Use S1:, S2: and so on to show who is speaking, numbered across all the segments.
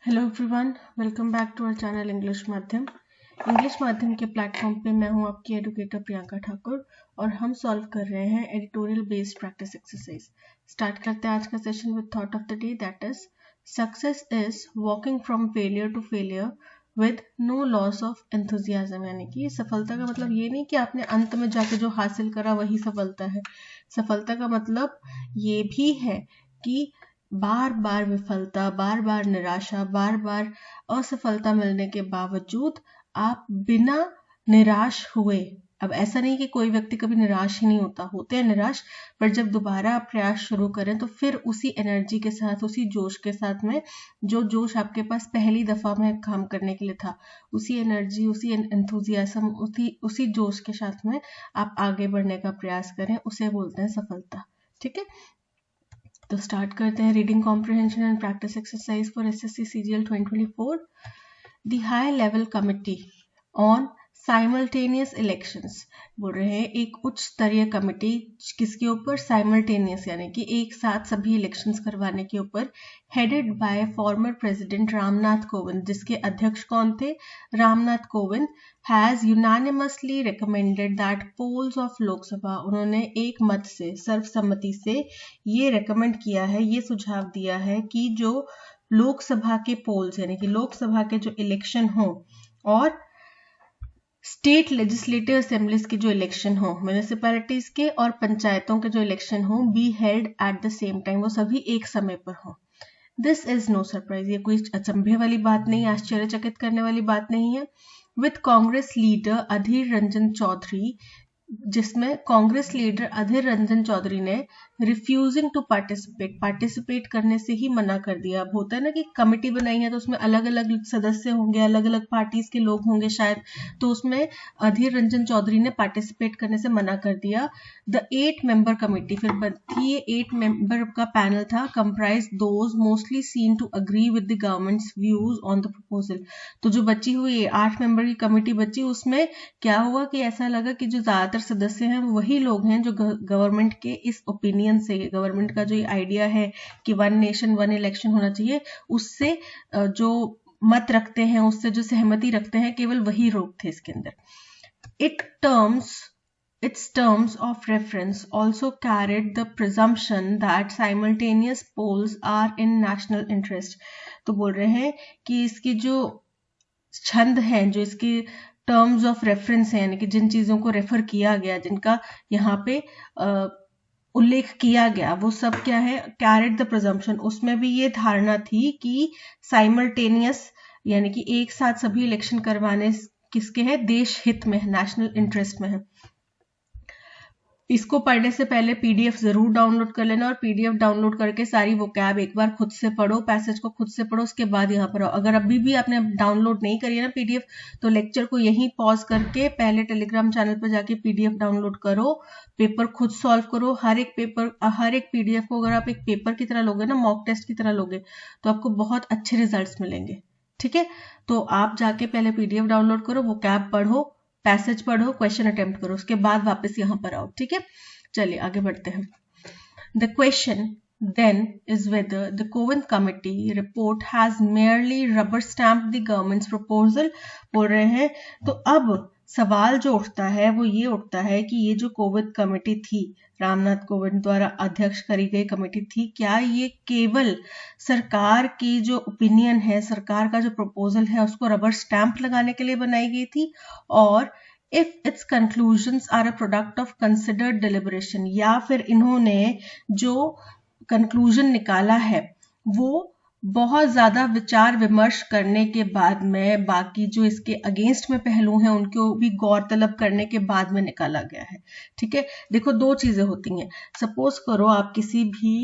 S1: Hello everyone, welcome back to our channel English माध्यम के platform पे मैं हूं आपकी एडुकेटर प्रियंका ठाकुर और हम सॉल्व कर रहे हैं editorial based practice exercise. Start करते हैं आज का session with thought of the day, that is success is walking from failure to failure with no loss of enthusiasm. यानी कि सफलता का मतलब ये नहीं कि आपने अंत में जाके जो हासिल करा वही सफलता है। सफलता का मतलब ये भी है कि बार बार विफलता, बार बार निराशा, बार बार असफलता मिलने के बावजूद आप बिना निराश हुए, अब ऐसा नहीं कि कोई व्यक्ति कभी निराश ही नहीं होता, होते हैं निराश, पर जब दोबारा आप प्रयास शुरू करें तो फिर उसी एनर्जी के साथ, उसी जोश के साथ में, जो जोश आपके पास पहली दफा में काम करने के लिए था, उसी एनर्जी, उसी एंथुजियाज्म, उसी जोश के साथ में आप आगे बढ़ने का प्रयास करें, उसे बोलते हैं सफलता। ठीक है, तो स्टार्ट करते हैं। Reading comprehension and practice exercise for SSC CGL 2024। The high level committee on simultaneous elections, बोल रहे हैं एक उच्च स्तरीय कमेटी किसके ऊपर, साइमल्टेनियस यानी कि एक साथ सभी इलेक्शंस करवाने के ऊपर, headed by former president Ramnath Kovind, जिसके अध्यक्ष कौन थे, Ramnath Kovind, has unanimously recommended that poles of Lok Sabha, उन्होंने एक मत से, सर्वसम्मति से ये रिकमेंड किया है, ये सुझाव दिया है कि जो लोकसभा के पोल्स यानी कि लोकसभा के जो इलेक्शन हो और स्टेट लेजिस्लेटिव असेंबलीज के जो इलेक्शन हो, म्यूनिसिपैलिटीज के और पंचायतों के जो इलेक्शन हो, be held at the same time, वो सभी एक समय पर हो। दिस इज नो सरप्राइज, ये कोई अचंभे वाली बात नहीं, आश्चर्यचकित करने वाली बात नहीं है। विद कांग्रेस लीडर अधीर रंजन चौधरी, जिसमें कांग्रेस लीडर अधीर रंजन चौधरी ने रिफ्यूजिंग टू पार्टिसिपेट करने से ही मना कर दिया। अब होता है ना कि कमेटी बनाई है तो उसमें अलग अलग सदस्य होंगे, अलग अलग पार्टीज के लोग होंगे शायद, तो उसमें अधीर रंजन चौधरी ने पार्टिसिपेट करने से मना कर दिया। द 8 मेंबर कमेटी फिर थी, ये 8 मेंबर का पैनल था, comprise those mostly seen to agree with the government's views on the proposal. तो जो बची हुई 8 मेंबर की कमेटी बची, उसमें क्या हुआ कि ऐसा लगा कि जो ज्यादातर सदस्य हैं वो वही लोग हैं जो गवर्नमेंट के इस ओपिनियन से, गवर्नमेंट का जो ये आइडिया है कि 1 नेशन 1 इलेक्शन होना चाहिए, उससे जो मत रखते हैं, उससे जो सहमति रखते हैं, केवल वही लोग थे इसके अंदर। Its terms of reference also carried the presumption that simultaneous polls are in national interest। तो बोल रहे हैं कि इसकी जो छंद है, जो इसकी टर्म्स ऑफ रेफरेंस है, यानी कि जिन चीजों को रेफर किया गया, जिनका यहाँ पे उल्लेख किया गया, वो सब क्या है, कैरेड द प्रिजम्पशन, उसमें भी ये धारणा थी कि साइमल्टेनियस यानी कि एक साथ सभी इलेक्शन करवाने किसके है, देश हित में, नेशनल इंटरेस्ट में है। इसको पढ़ने से पहले पीडीएफ जरूर डाउनलोड कर लेना और पीडीएफ डाउनलोड करके सारी वोकैब एक बार खुद से पढ़ो, पैसेज को खुद से पढ़ो, उसके बाद यहाँ पर आओ। अगर अभी भी आपने डाउनलोड नहीं करी है ना पीडीएफ, तो लेक्चर को यहीं पॉज करके पहले टेलीग्राम चैनल पर जाके पीडीएफ डाउनलोड करो, पेपर खुद सॉल्व करो। हर एक पीडीएफ को अगर आप एक पेपर की तरह लोगे ना, मॉक टेस्ट की तरह लोगे, तो आपको बहुत अच्छे रिजल्ट्स मिलेंगे। ठीक है, तो आप जाके पहले पीडीएफ डाउनलोड करो, वोकैब पढ़ो, पैसेज पढ़ो, क्वेश्चन अटेम्प्ट करो, उसके बाद वापस यहां पर आओ। ठीक है, चलिए आगे बढ़ते हैं। The question then is whether the Kovind committee report has merely rubber stamped the government's proposal। बोल रहे हैं, तो अब सवाल जो उठता है वो ये उठता है कि ये जो कोविंद कमेटी थी, रामनाथ कोविंद द्वारा अध्यक्ष करी गई कमेटी थी, क्या ये केवल सरकार की जो ओपिनियन है, सरकार का जो प्रपोजल है, उसको रबर स्टैंप लगाने के लिए बनाई गई थी, और if its conclusions are a product of considered deliberation, या फिर इन्होंने जो कंक्लूजन निकाला है वो बहुत ज्यादा विचार विमर्श करने के बाद में, बाकी जो इसके अगेंस्ट में पहलू हैं उनको भी गौर तलब करने के बाद में निकाला गया है। ठीक है, देखो दो चीजें होती हैं। सपोज करो आप किसी भी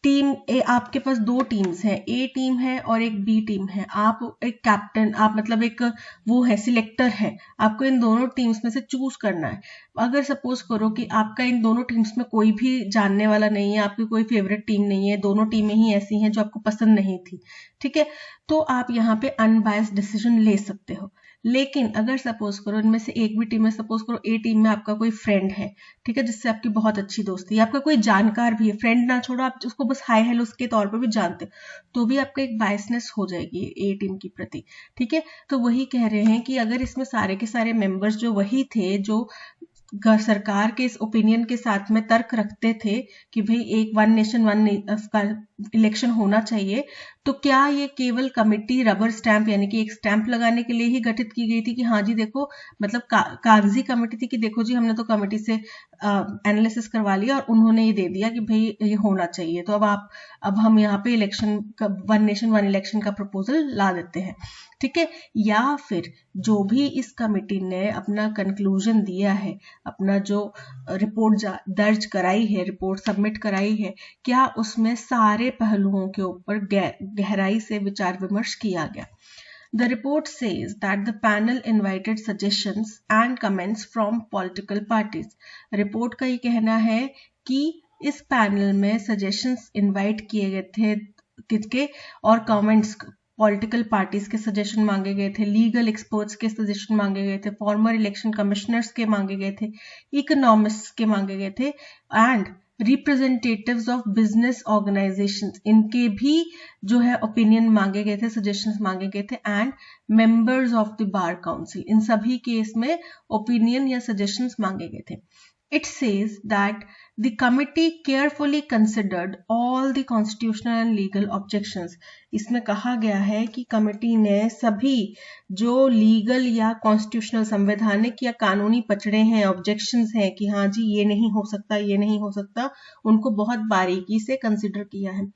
S1: टीम आपके पास 2 टीम्स हैं, ए टीम है और एक बी टीम है। आप एक कैप्टन, आप मतलब एक वो है, सिलेक्टर है, आपको इन दोनों टीम्स में से चूज करना है। अगर सपोज करो कि आपका इन दोनों टीम्स में कोई भी जानने वाला नहीं है, आपकी कोई फेवरेट टीम नहीं है, दोनों टीमें ही ऐसी हैं जो आपको पसंद नहीं थी, ठीक है, तो आप यहाँ पे अनबायस्ड डिसीजन ले सकते हो। लेकिन अगर सपोज करो इनमें से एक भी टीम में, सपोज करो ए टीम में आपका कोई फ्रेंड है, ठीक है, जिससे आपकी बहुत अच्छी दोस्ती है, आपका कोई जानकार भी है, फ्रेंड ना छोड़ो, आप उसको बस हाय हेलो उसके तौर पर भी जानते हो, तो भी आपका एक बायसनेस हो जाएगी ए टीम की प्रति, ठीक है। तो वही कह रहे हैं कि अगर इसमें सारे के सारे मेंबर्स जो वही थे जो सरकार के इस ओपिनियन के साथ में तर्क रखते थे कि भाई एक वन नेशन वन का इलेक्शन होना चाहिए, तो क्या ये केवल कमिटी रबर स्टैंप यानी कि एक स्टैंप लगाने के लिए ही गठित की गई थी कि हाँ जी देखो, मतलब कागजी कमेटी थी कि देखो जी हमने तो कमेटी से एनालिसिस करवा लिया और उन्होंने ये दे दिया कि भाई ये होना चाहिए, तो अब हम यहाँ पे इलेक्शन का वन नेशन वन इलेक्शन का प्रपोजल ला देते हैं, ठीक है। या फिर जो भी इस कमेटी ने अपना कंक्लूजन दिया है, अपना जो रिपोर्ट दर्ज कराई है, रिपोर्ट सबमिट कराई है, क्या उसमें सारे पहलुओं के ऊपर गहराई से विचार विमर्श किया गया। The report says that the panel invited suggestions and comments from political parties. Report का ये कहना है कि इस पैनल में सजेशंस इनवाइट किए गए थे किसके, और कमेंट्स पॉलिटिकल पार्टीज के सजेशन मांगे गए थे, लीगल एक्सपर्ट्स के सजेशन मांगे गए थे, फॉर्मर इलेक्शन कमिश्नर्स के मांगे गए थे, इकोनॉमिस्ट्स के मांगे गए थे, and representatives of business organisations, इनके भी जो है ओपिनियन मांगे गए थे, सजेशंस मांगे गए थे, and members of the bar council, इन सभी केस में ओपिनियन या सजेशंस मांगे गए थे। It says that the committee carefully considered all the constitutional and legal objections. इसमें कहा गया है कि कमेटी ने सभी जो लीगल या कॉन्स्टिट्यूशनल संवैधानिक या कानूनी पचड़े हैं, ऑब्जेक्शंस हैं कि हाँ जी ये नहीं हो सकता, ये नहीं हो सकता, उनको बहुत बारीकी से कंसिडर किया है।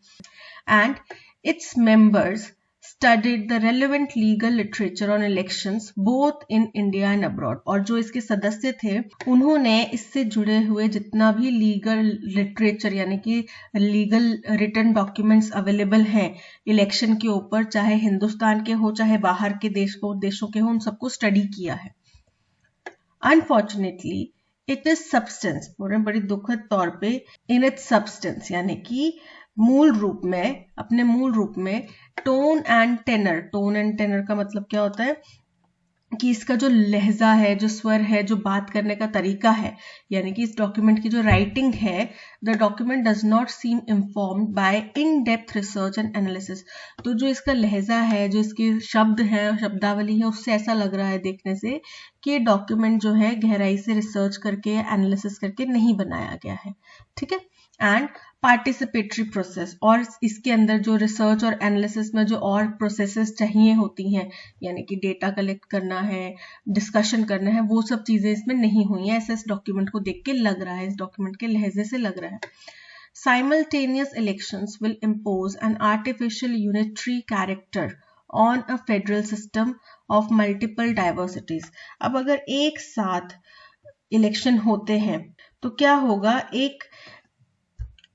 S1: And its members studied the relevant legal literature on elections both in India and abroad. और जो इसके सदस्य थे उन्होंने इससे जुड़े हुए जितना भी लीगल लिटरेचर यानी कि लीगल रिटन डॉक्यूमेंट्स अवेलेबल हैं इलेक्शन के ऊपर, चाहे हिंदुस्तान के हो चाहे बाहर के देशों के हो, उन सबको स्टडी किया है। अनफॉर्चुनेटली इट इज सब्सटेंस, बड़ी दुखद तौर पे, इन इट्स सब्सटेंस यानी कि मूल रूप में, अपने मूल रूप में, टोन एंड टेनर का मतलब क्या होता है कि इसका जो लहजा है, जो स्वर है, जो बात करने का तरीका है, यानी कि इस डॉक्यूमेंट की जो राइटिंग है, the document does not seem informed by in depth research and analysis. तो जो इसका लहजा है, जो इसके शब्द है, शब्दावली है, उससे ऐसा लग रहा है देखने से कि ये डॉक्यूमेंट जो है गहराई से रिसर्च करके, एनालिसिस करके नहीं बनाया गया है, ठीक है। एंड पार्टिसिपेटरी प्रोसेस, और इसके अंदर जो रिसर्च और एनालिसिस में जो और प्रोसेसेस चाहिए होती हैं, यानी कि डेटा कलेक्ट करना है, डिस्कशन करना है, वो सब चीजें इसमें नहीं हुई हैं, ऐसे इस डॉक्यूमेंट को देख के लग रहा है, इस डॉक्यूमेंट के लहजे से लग रहा है। Simultaneous elections will impose an artificial unitary character on a federal system of multiple diversities. अब अगर एक साथ इलेक्शन होते हैं तो क्या होगा, एक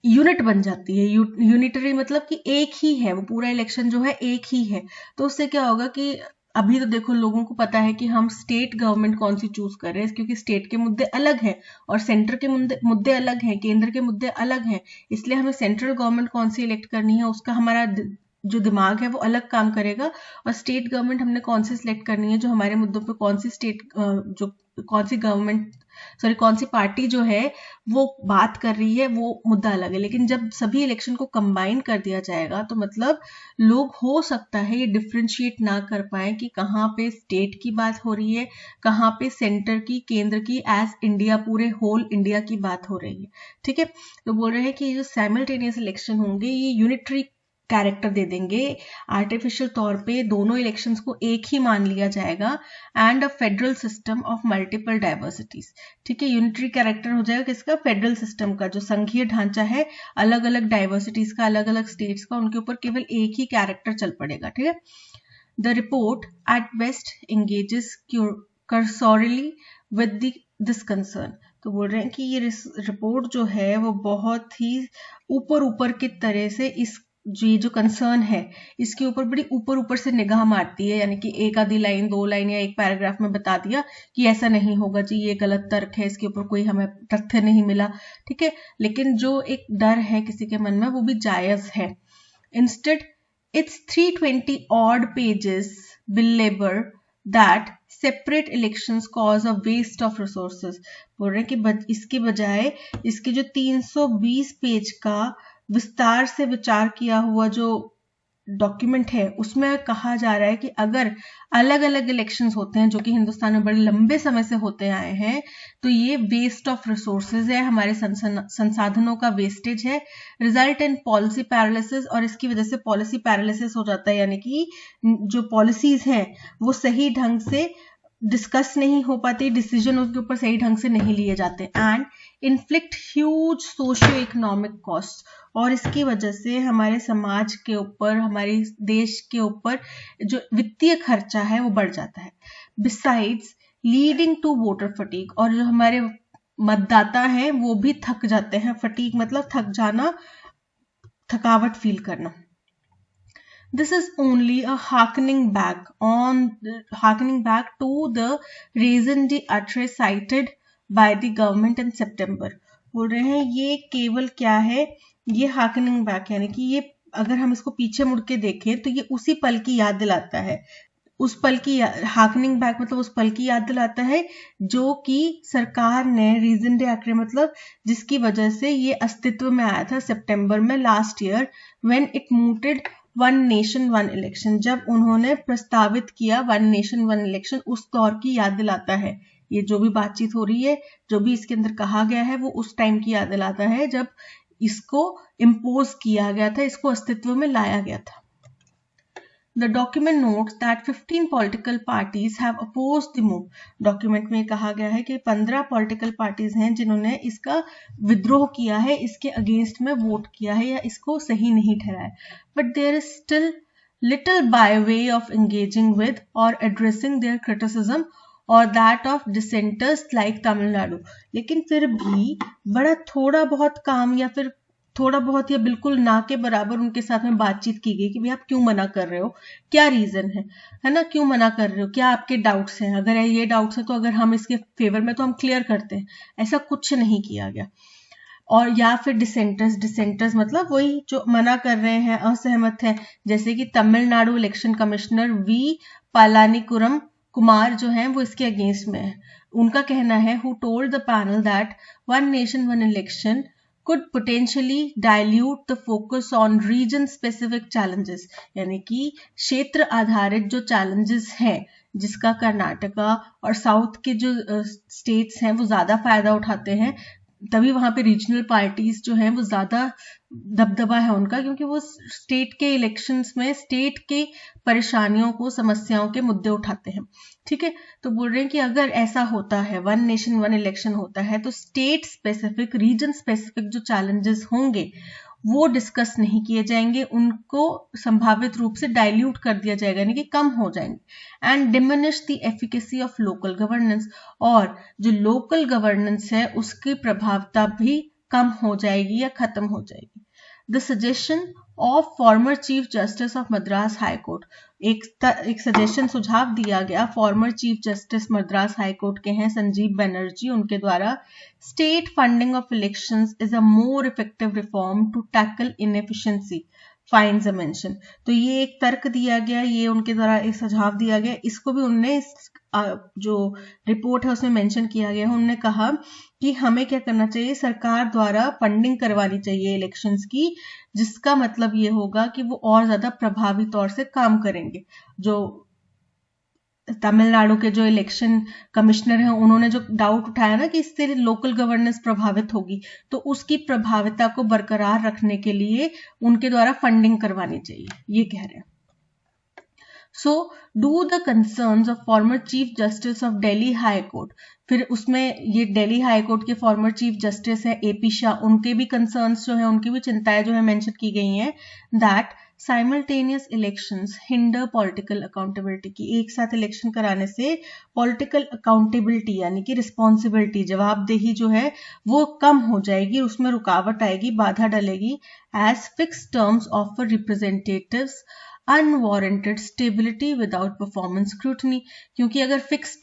S1: यूनिट बन जाती है, यूनिटरी मतलब कि एक ही है, वो पूरा इलेक्शन जो है एक ही है। तो उससे क्या होगा कि अभी तो देखो लोगों को पता है कि हम स्टेट गवर्नमेंट कौन सी चूज कर रहे हैं, क्योंकि स्टेट के मुद्दे अलग हैं और सेंटर के मुद्दे अलग हैं, केंद्र के मुद्दे अलग हैं, इसलिए हमें सेंट्रल गवर्नमेंट कौन सी इलेक्ट करनी है उसका हमारा जो दिमाग है वो अलग काम करेगा, और स्टेट गवर्नमेंट हमने कौन सी सिलेक्ट करनी है, जो हमारे मुद्दों पे कौन सी स्टेट जो कौन सी गवर्नमेंट कौन सी पार्टी जो है वो बात कर रही है, वो मुद्दा अलग है। लेकिन जब सभी इलेक्शन को कंबाइन कर दिया जाएगा तो मतलब लोग हो सकता है ये डिफ्रेंशिएट ना कर पाए कि कहाँ पे स्टेट की बात हो रही है, कहाँ पे सेंटर की, केंद्र की, एज इंडिया, पूरे होल इंडिया की बात हो रही है, ठीक है। तो बोल रहे हैं कि ये जो साइमल्टेनियस इलेक्शन होंगे ये यूनिटरी कैरेक्टर दे देंगे, आर्टिफिशियल तौर पे दोनों इलेक्शंस को एक ही मान लिया जाएगा, and a federal system of multiple diversities, ठीक है। यूनिटरी कैरेक्टर हो जाएगा किसका, फेडरल सिस्टम का, जो संघीय ढांचा है, अलग अलग डाइवर्सिटीज का, अलग अलग स्टेट्स का, उनके ऊपर केवल एक ही कैरेक्टर चल पड़ेगा, ठीक है। The report at best engages cursorily with this concern. तो बोल रहे हैं कि ये रिपोर्ट जो है वो बहुत ही ऊपर की तरह से इस जो कंसर्न है इसके ऊपर बड़ी ऊपर से निगाह मारती है, यानी कि एक आधी लाइन, दो लाइन या एक पैराग्राफ में बता दिया कि ऐसा नहीं होगा जी, ये गलत तर्क है, इसके ऊपर कोई हमें तथ्य नहीं मिला, ठीक है। लेकिन जो एक डर है किसी के मन में वो भी जायज है। Instead it's 320 odd pages belabor that separate elections cause a waste of resources। बोल रहे हैं कि इसके बजाय इसके जो 320 पेज का विस्तार से विचार किया हुआ जो डॉक्यूमेंट है उसमें कहा जा रहा है कि अगर अलग अलग इलेक्शंस होते हैं जो कि हिंदुस्तान में बड़े लंबे समय से होते आए हैं तो ये वेस्ट ऑफ रिसोर्सेज है, हमारे संसाधनों का वेस्टेज है, रिजल्ट इन पॉलिसी पैरालिसिस, और इसकी वजह से पॉलिसी पैरालिसिस हो जाता है, यानी कि जो पॉलिसीज हैं वो सही ढंग से डिस्कस नहीं हो पाती, डिसीजन उसके ऊपर सही ढंग से नहीं लिए जाते, and inflict huge socio economic cost, और इसकी वजह से हमारे समाज के ऊपर, हमारे देश के ऊपर जो वित्तीय खर्चा है वो बढ़ जाता है। Besides leading to voter fatigue, और जो हमारे मतदाता हैं वो भी थक जाते हैं। फटीग मतलब थक जाना, थकावट फील करना। This is only a harkening back to the reason d'etre cited by the government in September। बोल रहे हैं ये केवल क्या है, ये हार्कनिंग बैक यानी कि ये अगर हम इसको पीछे मुड़ के देखें तो ये उसी पल की याद दिलाता है, उस पल की हार्कनिंग बैक मतलब उस पल की याद दिलाता है जो कि सरकार ने रीजन डे मतलब जिसकी वजह से ये अस्तित्व में आया था सितंबर में last year, when it mooted one nation one election, जब उन्होंने प्रस्तावित किया वन नेशन वन इलेक्शन, उस दौर की याद दिलाता है। ये जो भी बातचीत हो रही है, जो भी इसके अंदर कहा गया है, वो उस टाइम की याद दिलाता है जब इसको इम्पोज किया गया था, इसको अस्तित्व में लाया गया था। The document notes that 15 political parties have opposed the move। Document में कहा गया है कि 15 पॉलिटिकल पार्टीज हैं जिन्होंने इसका विद्रोह किया है, इसके अगेंस्ट में वोट किया है या इसको सही नहीं ठहराया। But there is still little by way of engaging with or addressing their criticism or that of dissenters like Tamil Nadu. लेकिन फिर भी बड़ा थोड़ा बहुत काम या फिर थोड़ा बहुत या बिल्कुल ना के बराबर उनके साथ में बातचीत की गई कि भाई आप क्यों मना कर रहे हो, क्या रीजन है ना, क्यों मना कर रहे हो, क्या आपके डाउट्स हैं, अगर ये डाउट्स हैं तो अगर हम इसके फेवर में तो हम क्लियर करते हैं, ऐसा कुछ नहीं किया गया। और या फिर डिसेंटर्स मतलब वही जो मना कर रहे हैं, असहमत हैं, जैसे कि Tamil Nadu election commissioner we पालानीकुरम Kumar जो हैं वो इसके अगेंस्ट में है। उनका कहना है who told the panel that one nation one election could potentially dilute the focus on region specific challenges, यानी कि क्षेत्र आधारित जो challenges हैं जिसका कर्नाटका और साउथ के जो स्टेट्स हैं वो ज्यादा फायदा उठाते हैं, तभी वहां पे रीजनल पार्टीज जो हैं वो ज्यादा दबदबा है उनका, क्योंकि वो स्टेट के इलेक्शंस में स्टेट के परेशानियों को, समस्याओं के मुद्दे उठाते हैं। ठीक है, तो बोल रहे हैं कि अगर ऐसा होता है, वन नेशन वन इलेक्शन होता है, तो स्टेट स्पेसिफिक, रीजन स्पेसिफिक जो चैलेंजेस होंगे वो डिस्कस नहीं किए जाएंगे, उनको संभावित रूप से डाइल्यूट कर दिया जाएगा, यानी कि कम हो जाएंगे। And diminish the efficacy of local governance, और जो लोकल गवर्नेंस है उसकी प्रभावता भी कम हो जाएगी या खत्म हो जाएगी। The suggestion of former chief justice of Madras high court, एक सजेशन सुझाव दिया गया former chief justice Madras high court के हैं संजीव बनर्जी, उनके द्वारा state funding of elections is a more effective reform to tackle inefficiency finds a mention. तो ये एक तर्क दिया गया, ये उनके द्वारा एक सुझाव दिया गया, इसको भी उनने जो रिपोर्ट है उसमें मेंशन किया गया है। उन्होंने कहा कि हमें क्या करना चाहिए, सरकार द्वारा फंडिंग करवानी चाहिए इलेक्शंस की, जिसका मतलब ये होगा कि वो और ज्यादा प्रभावी तौर से काम करेंगे। जो तमिलनाडु के जो इलेक्शन कमिश्नर हैं उन्होंने जो डाउट उठाया ना कि इससे लोकल गवर्नेंस प्रभावित होगी, तो उसकी प्रभाविता को बरकरार रखने के लिए उनके द्वारा फंडिंग करवानी चाहिए, ये कह रहे हैं। So, do the concerns of former Chief Justice of Delhi High Court, फिर उसमें ये दिल्ली हाई कोर्ट के फॉर्मर चीफ जस्टिस है AP शाह, उनके भी कंसर्न्स जो है, उनकी भी चिंताएं जो है मेंशन की गई हैं, that simultaneous elections hinder political accountability, की एक साथ इलेक्शन कराने से पॉलिटिकल अकाउंटेबिलिटी यानी कि रिस्पॉन्सिबिलिटी, जवाबदेही जो है वो कम हो जाएगी, उसमें रुकावट आएगी, बाधा डलेगी। As fix terms of representatives unwarranted stability without performance scrutiny, क्योंकि अगर फिक्स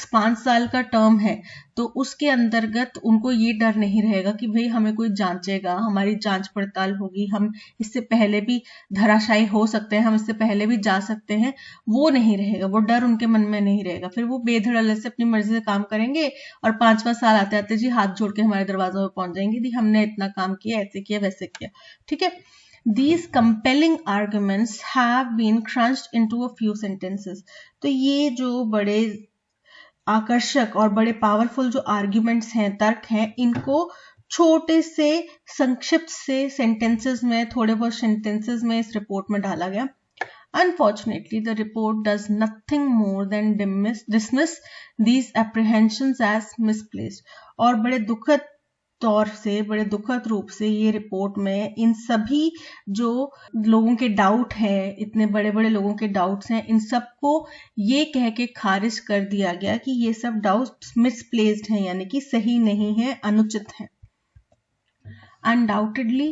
S1: 5 साल का टर्म है तो उसके अंतर्गत उनको ये डर नहीं रहेगा कि भाई हमें कोई जांचेगा, हमारी जांच पड़ताल होगी, हम इससे पहले भी धराशायी हो सकते हैं, हम इससे पहले भी जा सकते हैं, वो नहीं रहेगा, वो डर उनके मन में नहीं रहेगा। फिर वो बेधड़ल्ले से अपनी मर्जी से काम करेंगे और 5वां साल आते आते जी हाथ जोड़ के हमारे दरवाजों में पहुंच जाएंगे, दी हमने इतना काम किया, ऐसे किया, वैसे किया। ठीक है, These compelling arguments have been crunched into a few sentences. तो ये जो बड़े आकर्षक और बड़े पावरफुल जो आर्ग्यूमेंट्स हैं, तर्क हैं, इनको छोटे से संक्षिप्त से सेंटेंसेस में, थोड़े बहुत सेंटेंसेस में इस रिपोर्ट में डाला गया। Unfortunately, the report does nothing more than dismiss these apprehensions as misplaced. और बड़े दुखद तौर से, बड़े दुखद रूप से ये रिपोर्ट में इन सभी जो लोगों के डाउट हैं, इतने बड़े बड़े लोगों के डाउट्स हैं, इन सबको ये कह के खारिज कर दिया गया कि ये सब डाउट्स मिसप्लेस्ड हैं, यानी कि सही नहीं है, अनुचित है। Undoubtedly,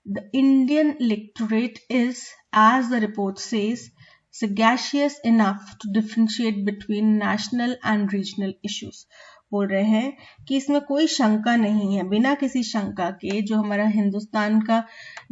S1: the Indian electorate is, as the report says, sagacious enough to differentiate between national and regional issues. बोल रहे हैं कि इसमें कोई शंका नहीं है, बिना किसी शंका के जो हमारा हिंदुस्तान का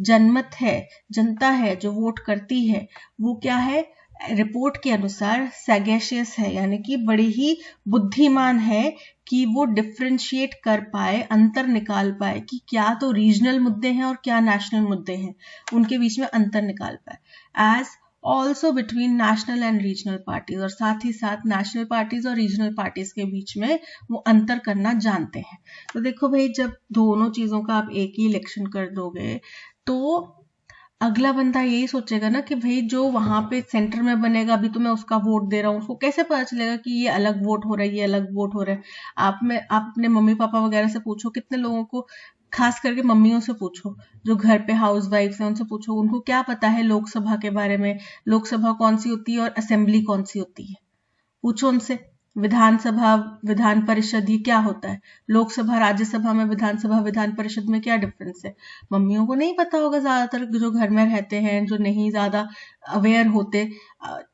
S1: जनमत है, जनता है जो वोट करती है, वो क्या है, रिपोर्ट के अनुसार सैगेशियस है, यानी कि बड़ी ही बुद्धिमान है कि वो डिफरेंशिएट कर पाए, अंतर निकाल पाए कि क्या तो रीजनल मुद्दे हैं और क्या नेशनल मुद्दे हैं, उनके बीच में अंतर निकाल पाए। As also between national and regional parties, और साथ ही साथ नेशनल पार्टीज और रीजनल पार्टीज के बीच में वो अंतर करना जानते हैं। तो देखो भाई, जब दोनों चीजों का आप एक ही इलेक्शन कर दोगे तो अगला बंदा यही सोचेगा ना कि भाई जो वहां पे सेंटर में बनेगा, अभी तो मैं उसका वोट दे रहा हूँ, उसको कैसे पता चलेगा कि ये अलग वोट हो रहा है, ये अलग वोट हो रहा है। आप अपने मम्मी पापा वगैरह से पूछो, कितने लोगों को, खास करके मम्मियों से पूछो जो घर पे हाउस वाइफ है, उनसे पूछो उनको क्या पता है लोकसभा के बारे में, लोकसभा कौन सी होती है और असेंबली कौन सी होती है, पूछो उनसे। विधानसभा, विधान परिषद, ये क्या होता है, लोकसभा, राज्यसभा में, विधानसभा, विधान परिषद में क्या डिफरेंस है, मम्मियों को नहीं पता होगा। ज्यादातर जो घर में रहते हैं, जो नहीं ज्यादा अवेयर होते,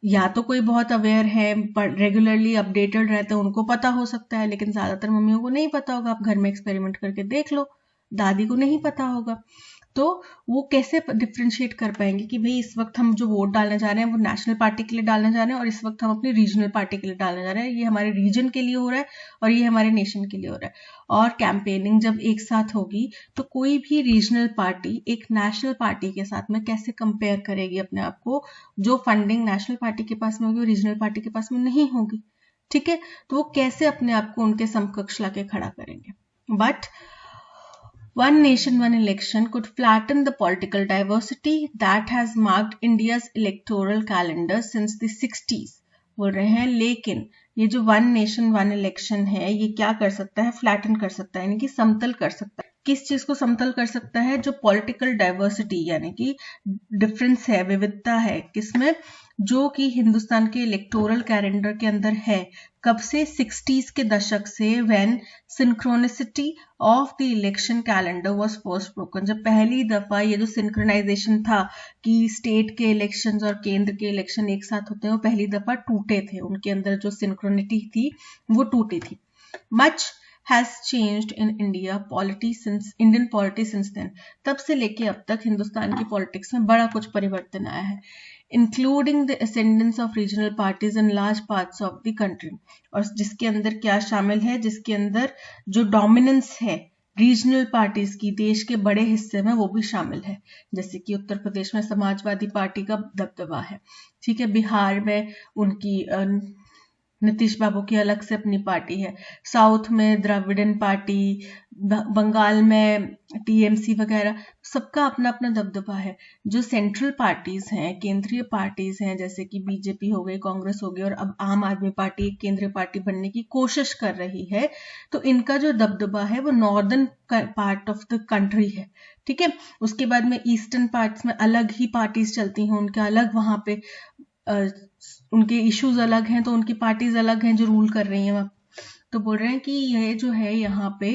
S1: या तो कोई बहुत अवेयर है, रेगुलरली अपडेटेड रहते हैं, उनको पता हो सकता है, लेकिन ज्यादातर मम्मियों को नहीं पता होगा। आप घर में एक्सपेरिमेंट करके देख लो, दादी को नहीं पता होगा। तो वो कैसे डिफरेंशिएट कर पाएंगे कि भाई इस वक्त हम जो वोट डालने जा रहे हैं वो नेशनल पार्टी के लिए डालने जा रहे हैं और इस वक्त हम अपनी रीजनल पार्टी के लिए डालने जा रहे हैं, ये हमारे रीजन के लिए हो रहा है और ये हमारे नेशन के लिए हो रहा है। और कैंपेनिंग जब एक साथ होगी तो कोई भी रीजनल पार्टी एक नेशनल पार्टी के साथ में कैसे कंपेयर करेगी अपने आप को, जो फंडिंग नेशनल पार्टी के पास में होगी और रीजनल पार्टी के पास में नहीं होगी। ठीक है, तो वो कैसे अपने आप को उनके समकक्ष लाके खड़ा करेंगे। But One nation, one election could flatten the political diversity that has marked India's electoral calendar since the 60s. बोल रहे हैं, लेकिन ये जो वन नेशन वन इलेक्शन है, ये क्या कर सकता है, फ्लैटन कर सकता है, यानी कि समतल कर सकता है। किस चीज को समतल कर सकता है, जो पॉलिटिकल डाइवर्सिटी यानी कि डिफरेंस है, विविधता है, किसमें, जो कि हिंदुस्तान के इलेक्टोरल कैलेंडर के अंदर है। कब से, 60s के दशक से, when synchronicity of the election calendar was first broken, जब पहली दफा ये जो सिंक्रोनाइजेशन था कि स्टेट के इलेक्शंस और केंद्र के इलेक्शन एक साथ होते हैं, वो पहली दफा टूटे थे, उनके अंदर जो सिंक्रोनिटी थी वो टूटी थी। Much has changed in India Indian polity since then. तब से लेके अब तक हिंदुस्तान की पॉलिटिक्स में बड़ा कुछ परिवर्तन आया है, including the ascendance of regional parties in large parts of the country. और जिसके अंदर क्या शामिल है, जिसके अंदर जो डोमिनेंस है रीजनल पार्टीज की देश के बड़े हिस्से में, वो भी शामिल है। जैसे कि उत्तर प्रदेश में समाजवादी पार्टी का दबदबा है, ठीक है, बिहार में उनकी नीतीश बाबू की अलग से अपनी पार्टी है, साउथ में द्रविड़न पार्टी, बंगाल में टीएमसी वगैरह, सबका अपना अपना दबदबा है। जो सेंट्रल पार्टीज हैं, केंद्रीय पार्टीज हैं, जैसे कि बीजेपी हो गई, कांग्रेस हो गई, और अब आम आदमी पार्टी एक केंद्रीय पार्टी बनने की कोशिश कर रही है, तो इनका जो दबदबा है वो northern part of the country है। ठीक है, उसके बाद में ईस्टर्न पार्ट्स में अलग ही पार्टीज चलती हैं, उनके अलग वहां पे उनके इश्यूज अलग हैं, तो उनकी पार्टीज अलग हैं जो रूल कर रही हैं। तो बोल रहे हैं कि ये जो है यहाँ पे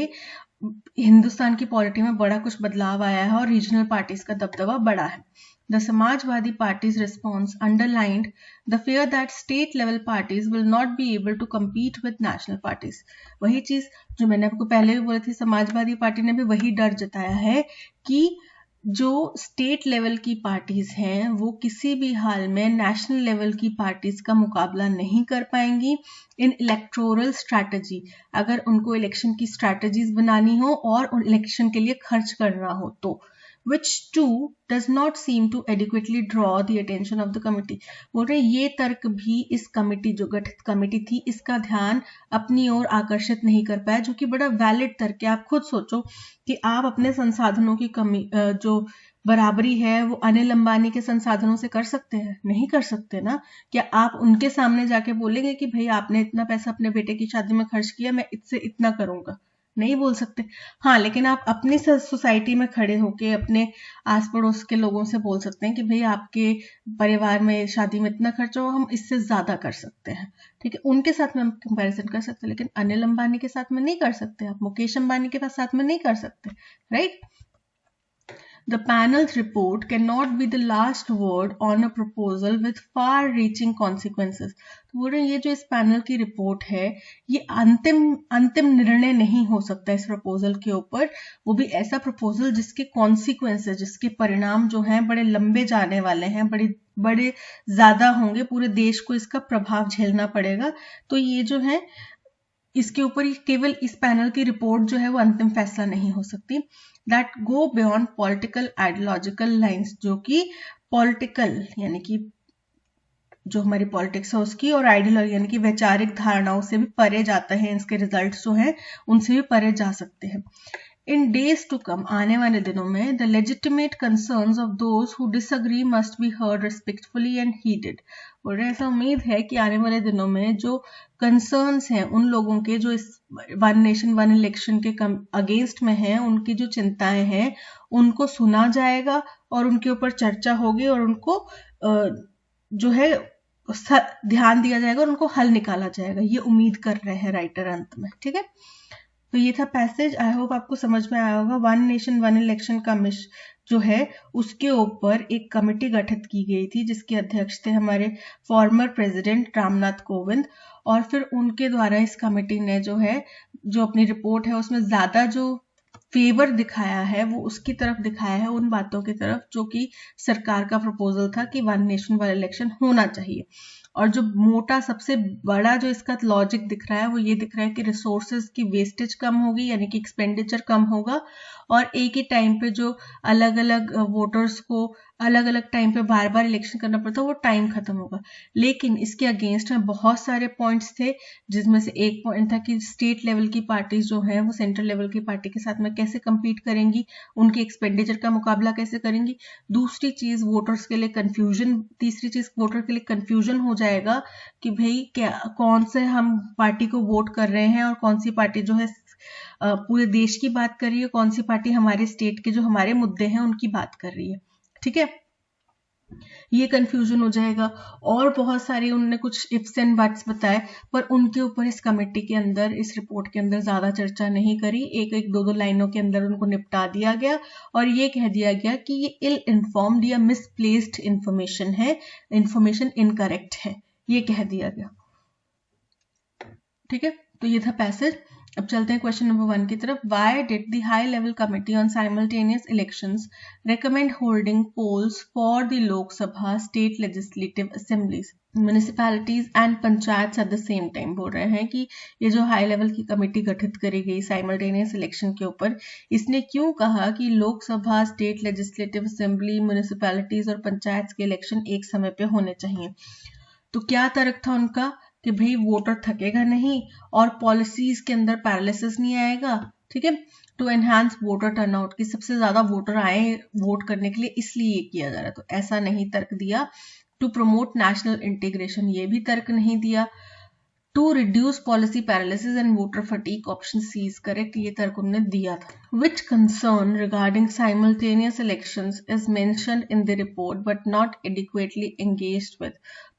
S1: हिंदुस्तान की पॉलिटी में बड़ा कुछ बदलाव आया है और रीजनल पार्टीज का दबदबा बड़ा है। The Samajwadi Party's response underlined the fear that state-level parties will not be able to compete with national parties. वही चीज जो मैंने आपको पहले भी बोली थी, समाजवादी पार्टी ने भी वही डर जताया है कि जो स्टेट लेवल की पार्टीज हैं वो किसी भी हाल में नेशनल लेवल की पार्टीज का मुकाबला नहीं कर पाएंगी इन इलेक्टोरल स्ट्रैटेजी, अगर उनको इलेक्शन की स्ट्रैटेजीज बनानी हो और इलेक्शन के लिए खर्च करना हो तो, which too does not seem to adequately draw the attention of the committee. बोल रहे ये तर्क भी इस कमिटी, जो गठित कमिटी थी, इसका ध्यान अपनी ओर आकर्षित नहीं कर पाया, जो कि बड़ा वैलिड तर्क है। आप खुद सोचो कि आप अपने संसाधनों की कमी जो बराबरी है वो अनिल अंबानी के संसाधनों से कर सकते हैं? नहीं कर सकते ना। क्या आप उनके सामने जाके बोलेंगे कि भाई आपने इतना पैसा अपने बेटे की शादी में खर्च किया, मैं इससे इतना करूंगा? नहीं बोल सकते। हाँ, लेकिन आप अपनी सोसाइटी में खड़े होके अपने आस पड़ोस के लोगों से बोल सकते हैं कि भाई आपके परिवार में शादी में इतना खर्चा हो, हम इससे ज्यादा कर सकते हैं। ठीक है, उनके साथ में हम कंपैरिजन कर सकते हैं, लेकिन अनिल अंबानी के साथ में नहीं कर सकते, आप मुकेश अंबानी के साथ में नहीं कर सकते, right? The panel's report cannot be the last word on a proposal with far-reaching consequences. तो बोल रहे हैं ये जो इस पैनल की रिपोर्ट है ये अंतिम निर्णय नहीं हो सकता इस प्रपोजल के ऊपर, वो भी ऐसा प्रपोजल जिसके कॉन्सिक्वेंसेस, जिसके परिणाम जो हैं बड़े लंबे जाने वाले हैं, बड़े ज्यादा होंगे, पूरे देश को इसका प्रभाव झेलना पड़ेगा। तो ये जो है इसके ऊपर केवल इस पैनल की रिपोर्ट जो है वो अंतिम फैसला नहीं हो सकती। That go beyond political ideological lines, जो कि पॉलिटिकल यानी कि जो हमारी पॉलिटिक्स है उसकी, और आइडियोलॉजी यानी कि वैचारिक धारणाओं से भी परे जाते हैं, इसके रिजल्ट्स जो हैं उनसे भी परे जा सकते हैं। इन डेज टू कम, आने वाले दिनों में, the legitimate concerns of those who disagree must be heard respectfully and heated. बोल रहे हैं ऐसा उम्मीद है कि आने वाले दिनों में जो कंसर्न्स हैं उन लोगों के जो इस वन नेशन वन इलेक्शन के अगेंस्ट में हैं, उनकी जो चिंताएं हैं उनको सुना जाएगा और उनके ऊपर चर्चा होगी और उनको जो है ध्यान दिया जाएगा और उनको हल निकाला जाएगा, ये उम्मीद कर रहे हैं राइटर अंत में। ठीक है, तो ये था पैसेज। आई होप आपको समझ में आया होगा। वन नेशन वन इलेक्शन का जो है उसके ऊपर एक कमेटी गठित की गई थी जिसके अध्यक्ष थे हमारे फॉर्मर प्रेसिडेंट रामनाथ कोविंद, और फिर उनके द्वारा इस कमेटी ने जो है जो अपनी रिपोर्ट है उसमें ज्यादा जो फेवर दिखाया है वो उसकी तरफ दिखाया है, उन बातों की तरफ जो कि सरकार का प्रपोजल था कि वन नेशन वन इलेक्शन होना चाहिए। और जो मोटा सबसे बड़ा जो इसका लॉजिक दिख रहा है वो ये दिख रहा है कि रिसोर्सेज की वेस्टेज कम होगी, यानी कि एक्सपेंडिचर कम होगा, और एक ही टाइम पे जो अलग अलग वोटर्स को अलग अलग टाइम पे बार बार इलेक्शन करना पड़ता है वो टाइम खत्म होगा। लेकिन इसके अगेंस्ट में बहुत सारे पॉइंट्स थे, जिसमें से एक पॉइंट था कि स्टेट लेवल की पार्टीज जो है वो सेंट्रल लेवल की पार्टी के साथ में कैसे compete करेंगी, उनके एक्सपेंडिचर का मुकाबला कैसे करेंगी। दूसरी चीज वोटर्स के लिए कंफ्यूजन, तीसरी चीज वोटर के लिए कंफ्यूजन हो जाएगा कि भाई क्या कौन से हम पार्टी को वोट कर रहे हैं और कौन सी पार्टी जो है पूरे देश की बात कर रही है, कौन सी पार्टी हमारे स्टेट के जो हमारे मुद्दे हैं उनकी बात कर रही है। ठीक है, ये कंफ्यूजन हो जाएगा। और बहुत सारी उन्होंने कुछ इफ्स एंड बट्स बताए, पर उनके ऊपर इस कमेटी के अंदर, इस रिपोर्ट के अंदर ज्यादा चर्चा नहीं करी। एक एक दो लाइनों के अंदर उनको निपटा दिया गया और ये कह दिया गया कि ये इल इन्फॉर्म्ड या मिसप्लेस्ड इंफॉर्मेशन है, इंफॉर्मेशन इनकरेक्ट है, ये कह दिया गया। ठीक है, तो ये था पैसेज। अब चलते हैं क्वेश्चन नंबर 1 की तरफ। Why did the High Level Committee on Simultaneous Elections recommend holding polls for the Lok Sabha, State Legislative Assemblies, Municipalities and Panchayats at the same time? बोल रहे हैं कि ये जो हाई लेवल की कमेटी गठित करी गई साइमल्टेनियस इलेक्शन के ऊपर, इसने क्यों कहा कि Lok Sabha, state legislative assembly, municipalities और पंचायत के इलेक्शन एक समय पे होने चाहिए? तो क्या तर्क था उनका कि भाई वोटर थकेगा नहीं और पॉलिसीज के अंदर पैरालिसिस नहीं आएगा। ठीक है, टू एनहांस वोटर टर्नआउट, की सबसे ज्यादा वोटर आए वोट करने के लिए, इसलिए ये किया जा रहा है। तो ऐसा नहीं तर्क दिया। टू प्रमोट नेशनल इंटीग्रेशन, ये भी तर्क नहीं दिया। To reduce policy paralysis and voter fatigue, option C is correct, ये तर्क उन्होंने दिया था। Which concern regarding simultaneous elections is mentioned in the report but not adequately engaged with?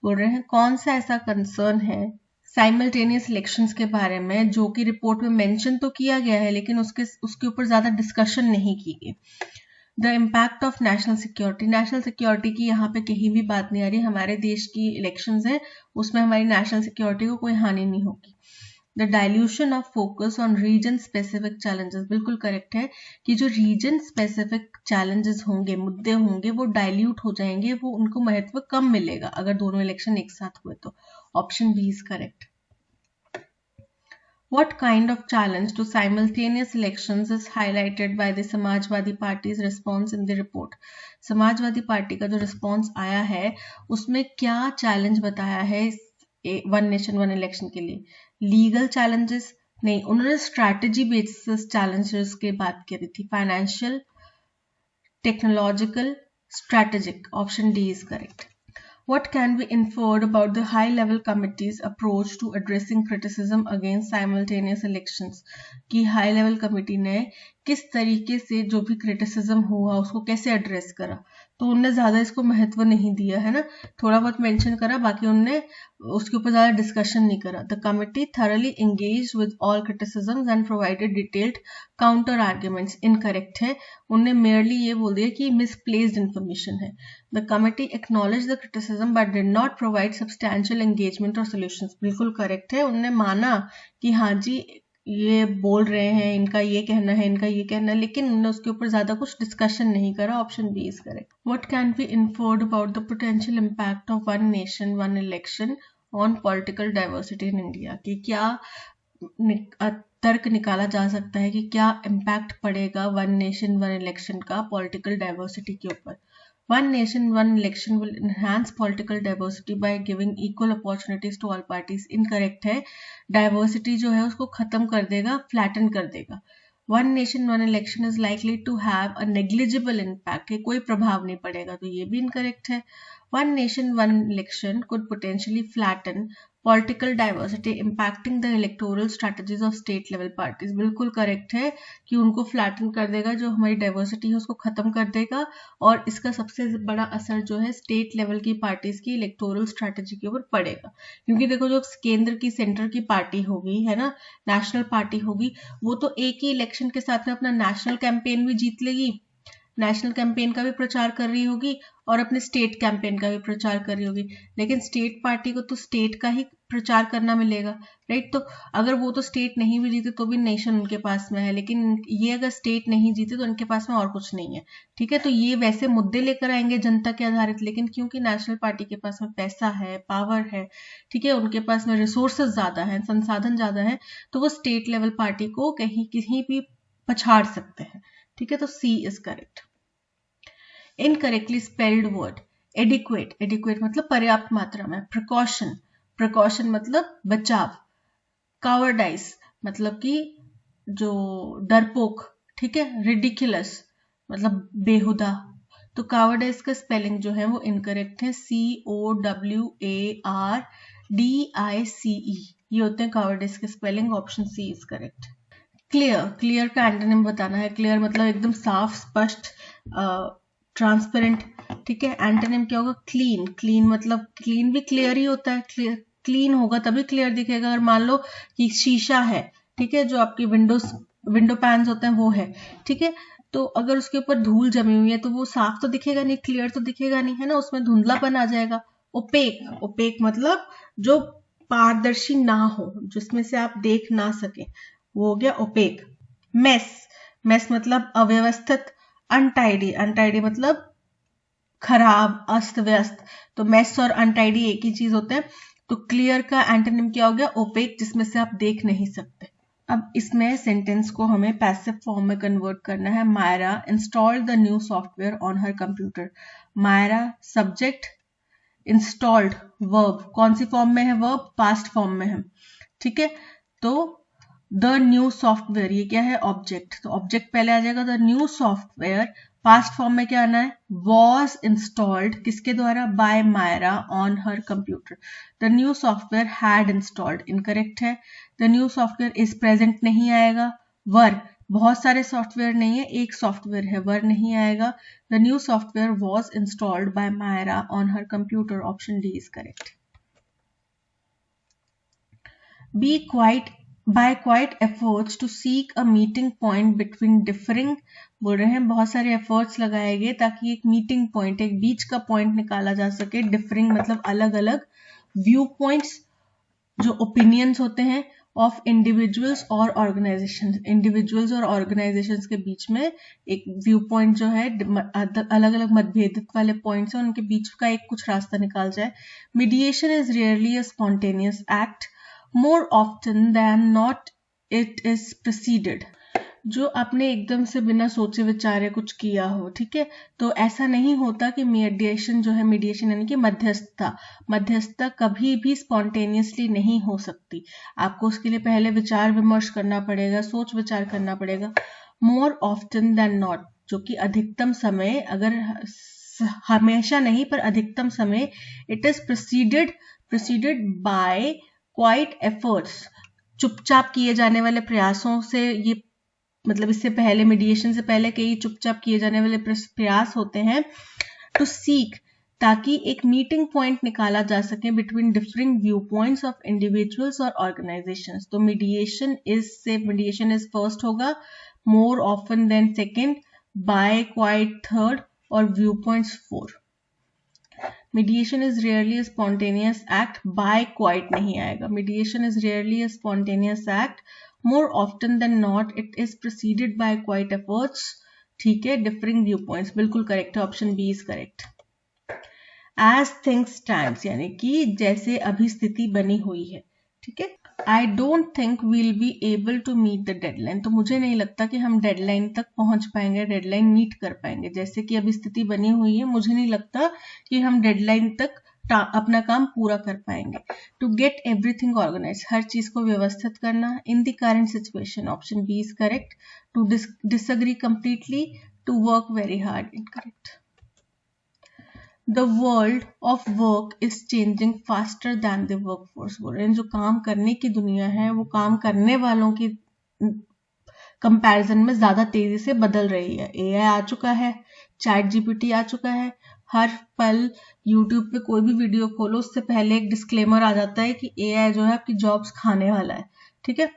S1: बोल रहे हैं कौन सा ऐसा कंसर्न है साइमल्टेनियस इलेक्शंस के बारे में जो कि रिपोर्ट में मेंशन तो किया गया है लेकिन उसके ऊपर ज्यादा डिस्कशन नहीं की गई। The impact of national security, national security की यहाँ पे कहीं भी बात नहीं आ रही, हमारे देश की इलेक्शंस हैं उसमें हमारी नेशनल सिक्योरिटी को कोई हानि नहीं होगी। The dilution of focus on region specific challenges, बिल्कुल करेक्ट है कि जो रीजन स्पेसिफिक चैलेंजेस होंगे, मुद्दे होंगे, वो डाइल्यूट हो जाएंगे, वो उनको महत्व कम मिलेगा अगर दोनों इलेक्शन एक साथ हुए तो। Option B is correct. What kind of challenge to simultaneous elections is highlighted by the Samajwadi Party's response in the report? Samajwadi party का जो रिस्पॉन्स आया है उसमें क्या चैलेंज बताया है वन नेशन वन इलेक्शन के लिए? लीगल चैलेंजेस नहीं, उन्होंने स्ट्रैटेजी बेसिस चैलेंजेस की बात करी थी। Financial, technological, strategic. Option D is correct. What can be inferred about the high-level committee's approach to addressing criticism against simultaneous elections? कि high-level committee ने किस तरीके से जो भी criticism हुआ उसको कैसे address करा? तो उनने ज़्यादा इसको महत्व नहीं दिया है ना, थोड़ा बहुत मेंशन करा, बाकी उनने उसके ऊपर ज़्यादा डिस्कशन नहीं करा। The committee thoroughly engaged with all criticisms and provided detailed counter arguments. Incorrect है, उनने merely ये बोल दिया कि misplaced information है। The committee acknowledged the criticism but did not provide substantial engagement or solutions. बिल्कुल करेक्ट है, उनने माना कि हाँ जी ये बोल रहे हैं, इनका ये कहना है, इनका ये कहना है, लेकिन उन्होंने उसके ऊपर ज्यादा कुछ डिस्कशन नहीं करा। Option B is correct. What can be inferred about the potential impact of one nation one election on political diversity in India? कि क्या तर्क निकाला जा सकता है कि क्या इम्पैक्ट पड़ेगा वन नेशन वन इलेक्शन का पॉलिटिकल डाइवर्सिटी के ऊपर? One nation, one election will enhance political diversity by giving equal opportunities to all parties. Incorrect है, diversity जो है उसको खत्म कर देगा, flatten कर देगा। One nation, one election is likely to have a negligible impact, कि कोई प्रभाव नहीं पड़ेगा, तो ये भी incorrect है। One nation, one election could potentially flatten political diversity impacting the electoral strategies of state level parties. बिल्कुल करेक्ट है कि उनको फ्लैटन कर देगा, जो हमारी डाइवर्सिटी है उसको खत्म कर देगा, और इसका सबसे बड़ा असर जो है स्टेट लेवल की पार्टीज की इलेक्टोरल स्ट्रैटेजी के ऊपर पड़ेगा। क्योंकि देखो जो केंद्र की सेंटर की पार्टी होगी है ना, नेशनल पार्टी होगी, वो तो एक ही इलेक्शन के साथ में अपना नेशनल कैंपेन भी जीत लेगी, नेशनल कैंपेन का भी प्रचार कर रही होगी और अपने स्टेट कैंपेन का भी प्रचार कर रही होगी। लेकिन स्टेट पार्टी को तो स्टेट का ही प्रचार करना मिलेगा, राइट? तो अगर वो तो स्टेट नहीं भी जीते तो भी नेशन उनके पास में है, लेकिन ये अगर स्टेट नहीं जीते तो उनके पास में और कुछ नहीं है, ठीक है? तो ये वैसे मुद्दे लेकर आएंगे जनता के आधारित, लेकिन क्योंकि नेशनल पार्टी के पास में पैसा है, पावर है, ठीक है, उनके पास में रिसोर्सेज ज्यादा है, संसाधन ज्यादा है, तो वो स्टेट लेवल पार्टी को कहीं भी पछाड़ सकते हैं, ठीक है? तो C is correct. Incorrectly spelled word adequate, adequate मतलब पर्याप्त मात्रा में। प्रिकॉशन, प्रिकॉशन मतलब बचाव। कावर्डाइज मतलब कि जो डरपोक, ठीक है। रिडिकुलस मतलब बेहुदा। तो कावर्डाइज का स्पेलिंग जो है वो इनकरेक्ट है, COWARDICE, ये होते हैं कावर्डाइज के spelling. Option C is correct. Clear, clear का एंटोनिम बताना है। क्लियर मतलब एकदम साफ, स्पष्ट, ट्रांसपेरेंट, ठीक है। एंटोनिम क्या होगा? क्लीन, क्लीन मतलब क्लीन भी क्लियर ही होता है, क्लीन होगा तभी क्लियर दिखेगा। अगर मान लो कि शीशा है, ठीक है, जो आपकी विंडो पैन्स होते हैं वो है, ठीक है, तो अगर उसके ऊपर धूल जमी हुई है तो वो साफ तो दिखेगा नहीं, क्लियर तो दिखेगा नहीं, है ना, उसमें धुंधलापन आ जाएगा। ओपेक, ओपेक मतलब जो पारदर्शी ना हो, जिसमें से आप देख ना सके, वो हो गया ओपेक। मेस, मेस मतलब अव्यवस्थित। अनटाइडी, अनटाइडी मतलब खराब, अस्त व्यस्त। तो मेस और अनटाइडी एक ही चीज होते हैं। तो क्लियर का एंटोनिम क्या हो गया? ओपेक, जिसमें से आप देख नहीं सकते। अब इसमें सेंटेंस को हमें पैसिव फॉर्म में कन्वर्ट करना है। Myra installed the new software on her computer. Myra subject, installed verb, कौन सी फॉर्म में है? वर्ब पास्ट फॉर्म में है, ठीक है। तो द न्यू सॉफ्टवेयर, ये क्या है? ऑब्जेक्ट, तो ऑब्जेक्ट पहले आ जाएगा। The new software past form में क्या आना है? वॉज इंस्टॉल्ड, किसके द्वारा? By Myra on her computer. The new software had installed, incorrect है। The new software is present नहीं आएगा। वर, बहुत सारे सॉफ्टवेयर नहीं है, एक सॉफ्टवेयर है, वर नहीं आएगा। The new software was installed by Myra on her computer. Option D is correct. Be quite by quiet efforts to seek a meeting point between differing बोल रहे हैं बहुत सारे एफर्ट्स लगाए गए ताकि एक मीटिंग पॉइंट, एक बीच का पॉइंट निकाला जा सके। डिफरिंग मतलब अलग अलग व्यू पॉइंट्स, जो ओपिनियंस होते हैं ऑफ इंडिविजुअल्स और ऑर्गेनाइजेशंस के बीच में एक व्यू पॉइंट जो है, अलग अलग मतभेदित वाले पॉइंट्स हैं, उनके बीच का एक कुछ रास्ता निकाल जाए। Mediation is rarely a spontaneous act, more often than not it is preceded. जो आपने एकदम से बिना सोचे विचारे कुछ किया हो, ठीक है, तो ऐसा नहीं होता कि मीडिएशन जो है, मीडिएशन यानी कि मध्यस्थता कभी भी स्पॉन्टेनियसली नहीं हो सकती। आपको उसके लिए पहले विचार विमर्श करना पड़ेगा, सोच विचार करना पड़ेगा। मोर ऑफ्टन देन नॉट, जो कि अधिकतम समय, अगर हमेशा नहीं पर अधिकतम समय, it is preceded by quiet efforts, चुपचाप किए जाने वाले प्रयासों से ये, मतलब इससे पहले, मीडिएशन से पहले कई चुपचाप किए जाने वाले प्रयास होते हैं टू सीक, ताकि एक मीटिंग पॉइंट निकाला जा सके between differing viewpoints of individuals और ऑर्गेनाइजेशंस। तो मीडिएशन इज फर्स्ट होगा, more often than second, by quite third, और viewpoints four. Mediation is rarely a spontaneous act, by quite नहीं आएगा। Mediation is rarely a spontaneous act, more often than not it is preceded by quite efforts, ठीक है, differing viewpoints, बिल्कुल correct है, option B is correct. As things stands, यानी कि जैसे अभी स्थिति बनी हुई है, ठीक है। I don't think we'll be able to meet the deadline, तो मुझे नहीं लगता कि हम डेडलाइन तक पहुंच पाएंगे, डेडलाइन मीट कर पाएंगे। जैसे कि अभी स्थिति बनी हुई है, मुझे नहीं लगता कि हम डेडलाइन तक अपना काम पूरा कर पाएंगे। टू गेट एवरीथिंग ऑर्गेनाइज, हर चीज को व्यवस्थित करना। In the current situation, option B is correct. To disagree completely, to work very hard, incorrect. The world of work is changing faster than the workforce, बोल रहे हैं जो काम करने की दुनिया है वो काम करने वालों की कंपैरिजन में ज्यादा तेजी से बदल रही है। एआई आ चुका है, चैट जीपीटी आ चुका है, हर पल यूट्यूब पे कोई भी वीडियो खोलो उससे पहले एक डिस्क्लेमर आ जाता है कि एआई जो है आपकी जॉब्स खाने वाला है, ठीक है।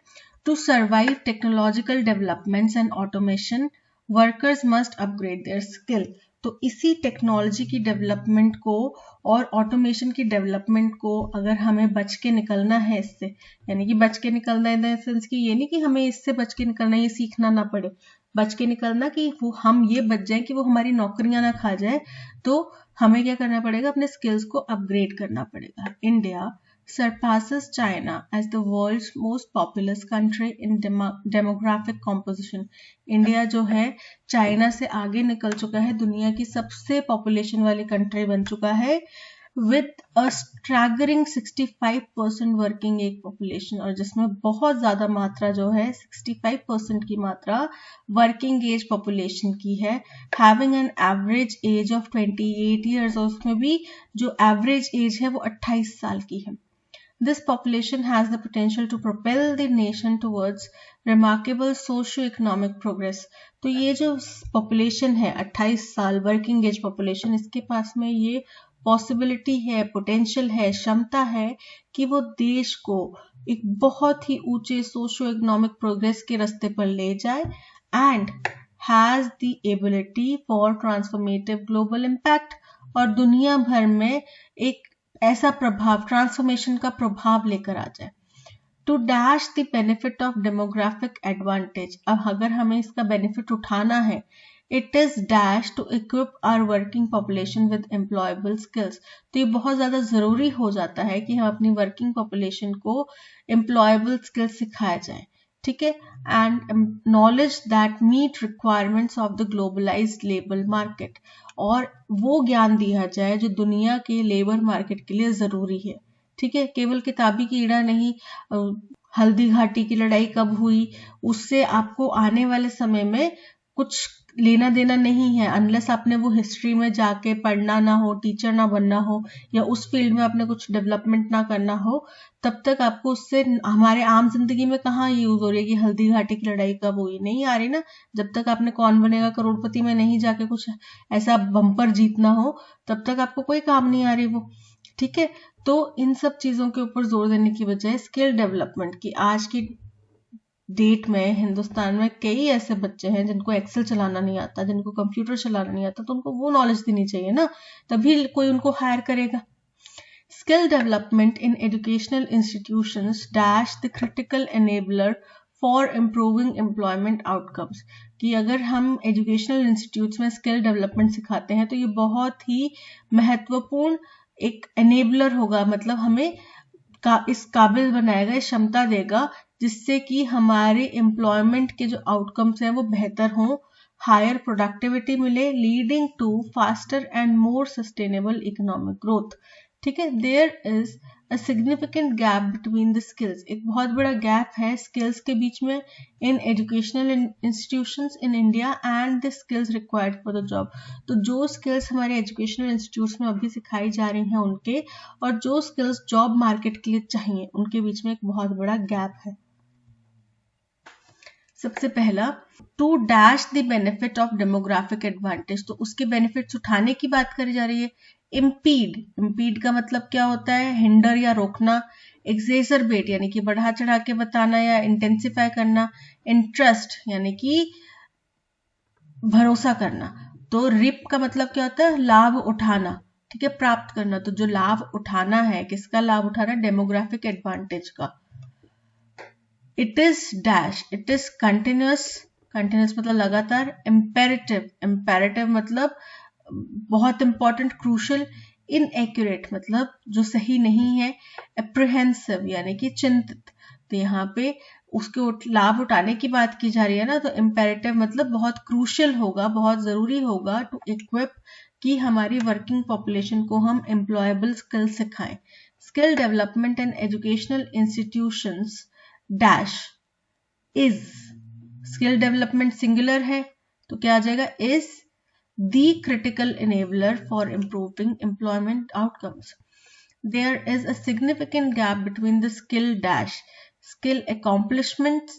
S1: To survive technological developments and automation, workers must upgrade their skill. तो इसी टेक्नोलॉजी की डेवलपमेंट को और ऑटोमेशन की डेवलपमेंट को अगर हमें बच के निकलना है इससे, यानी कि बच के निकलना इन द सेंस कि ये नहीं कि हमें इससे बच के निकलना, ये सीखना ना पड़े, बच के निकलना कि वो हम ये बच जाए कि वो हमारी नौकरियां ना खा जाए, तो हमें क्या करना पड़ेगा, अपने स्किल्स को अपग्रेड करना पड़ेगा। India surpasses China as the world's most populous country in demographic composition. India जो है चाइना से आगे निकल चुका है, दुनिया की सबसे पॉपुलेशन वाली कंट्री बन चुका है, with a staggering 65% working age population, और जिसमें बहुत ज्यादा मात्रा जो है 65% की मात्रा वर्किंग एज पॉपुलेशन की है, having an average age of 28 years, और उसमें भी जो एवरेज एज है वो 28 साल की है। This population has the potential to propel the nation towards remarkable socio-economic progress. तो ये जो population है 28 साल वर्किंग एज population, इसके पास में ये पॉसिबिलिटी है, पोटेंशियल है, क्षमता है कि वो देश को एक बहुत ही ऊंचे सोशो इकोनॉमिक प्रोग्रेस के रास्ते पर ले जाए, and has the ability for transformative global impact, और दुनिया भर में एक ऐसा प्रभाव, ट्रांसफॉर्मेशन का प्रभाव लेकर आ जाए। To dash the benefit of demographic advantage, अब अगर हमें इसका बेनिफिट उठाना है, it is dash to equip our working population with employable skills. तो ये बहुत ज्यादा जरूरी हो जाता है कि हम अपनी वर्किंग पॉपुलेशन को एम्प्लॉयबल स्किल्स सिखाया जाए, ठीक है, and knowledge that meet requirements of the globalised labour market, और वो ज्ञान दिया जाए जो दुनिया के लेबर मार्केट के लिए जरूरी है, ठीक है। केवल किताबी कीड़ा नहीं, हल्दी घाटी की लड़ाई कब हुई उससे आपको आने वाले समय में कुछ लेना देना नहीं है, अनलेस आपने वो हिस्ट्री में जाके पढ़ना ना हो, टीचर ना बनना हो, या उस फील्ड में आपने कुछ डेवलपमेंट ना करना हो, तब तक आपको उससे हमारे आम जिंदगी में कहाँ यूज हो रही है कि हल्दी घाटी की लड़ाई कब हुई, नहीं आ रही ना। जब तक आपने कौन बनेगा करोड़पति में नहीं जाके कुछ ऐसा बम्पर जीतना हो, तब तक आपको कोई काम नहीं आ रही वो, ठीक है। तो इन सब चीजों के ऊपर जोर देने की बजाय स्किल डेवलपमेंट की आज की डेट में हिंदुस्तान में कई ऐसे बच्चे हैं जिनको एक्सेल चलाना नहीं आता, जिनको कंप्यूटर चलाना नहीं आता, तो उनको वो नॉलेज देनी चाहिए ना, तभी कोई उनको हायर करेगा। Skill development in educational institutions dash the critical enabler for improving employment outcomes। कि अगर हम एजुकेशनल इंस्टीट्यूट्स में स्किल डेवलपमेंट सिखाते हैं तो ये बहुत ही महत्वपूर्ण एक एनेबलर होगा, मतलब हमें इस काबिल बनाएगा, इस क्षमता देगा जिससे कि हमारे एम्प्लॉयमेंट के जो आउटकम्स हैं वो बेहतर हों, हायर प्रोडक्टिविटी मिले, leading to faster and more sustainable economic growth. ठीक है, there is a significant gap between the skills, एक बहुत बड़ा गैप है स्किल्स के बीच में in educational institutions in India and the skills required for the job. तो जो स्किल्स हमारे एजुकेशनल इंस्टीट्यूट्स में अभी सिखाई जा रही हैं उनके, और जो स्किल्स जॉब मार्केट के लिए चाहिए, उनके बीच में एक बहुत बड़ा गैप है। सबसे पहला, to dash the benefit of demographic advantage, तो उसके बेनिफिट्स उठाने की बात करी जा रही है। इम्पीड का मतलब क्या होता है, हिंडर या रोकना। एक्सेसरबेट यानी कि बढ़ा चढ़ा के बताना या इंटेंसिफाई करना। इंटरेस्ट यानी कि भरोसा करना। तो रिप का मतलब क्या होता है, लाभ उठाना, ठीक है, प्राप्त करना। तो जो लाभ उठाना है, किसका लाभ उठाना, डेमोग्राफिक एडवांटेज का। It is dash, it is continuous, continuous मतलब लगातार। इम्पेरेटिव मतलब बहुत इंपॉर्टेंट, क्रूशल। इनएक्यूरेट मतलब जो सही नहीं है। एप्रिहेंसिव यानी कि चिंतित। तो यहाँ पे उसके लाभ उठाने की बात की जा रही है ना, तो इम्पेरेटिव मतलब बहुत क्रूशल होगा, बहुत जरूरी होगा टू इक्विप कि हमारी वर्किंग पॉपुलेशन को हम एम्प्लॉयबल स्किल सिखाएं। Skill development and educational institutions dash is, skill development singular है तो क्या आ जाएगा, is the critical enabler for improving employment outcomes. There is a significant gap between the skill dash, skill accomplishments,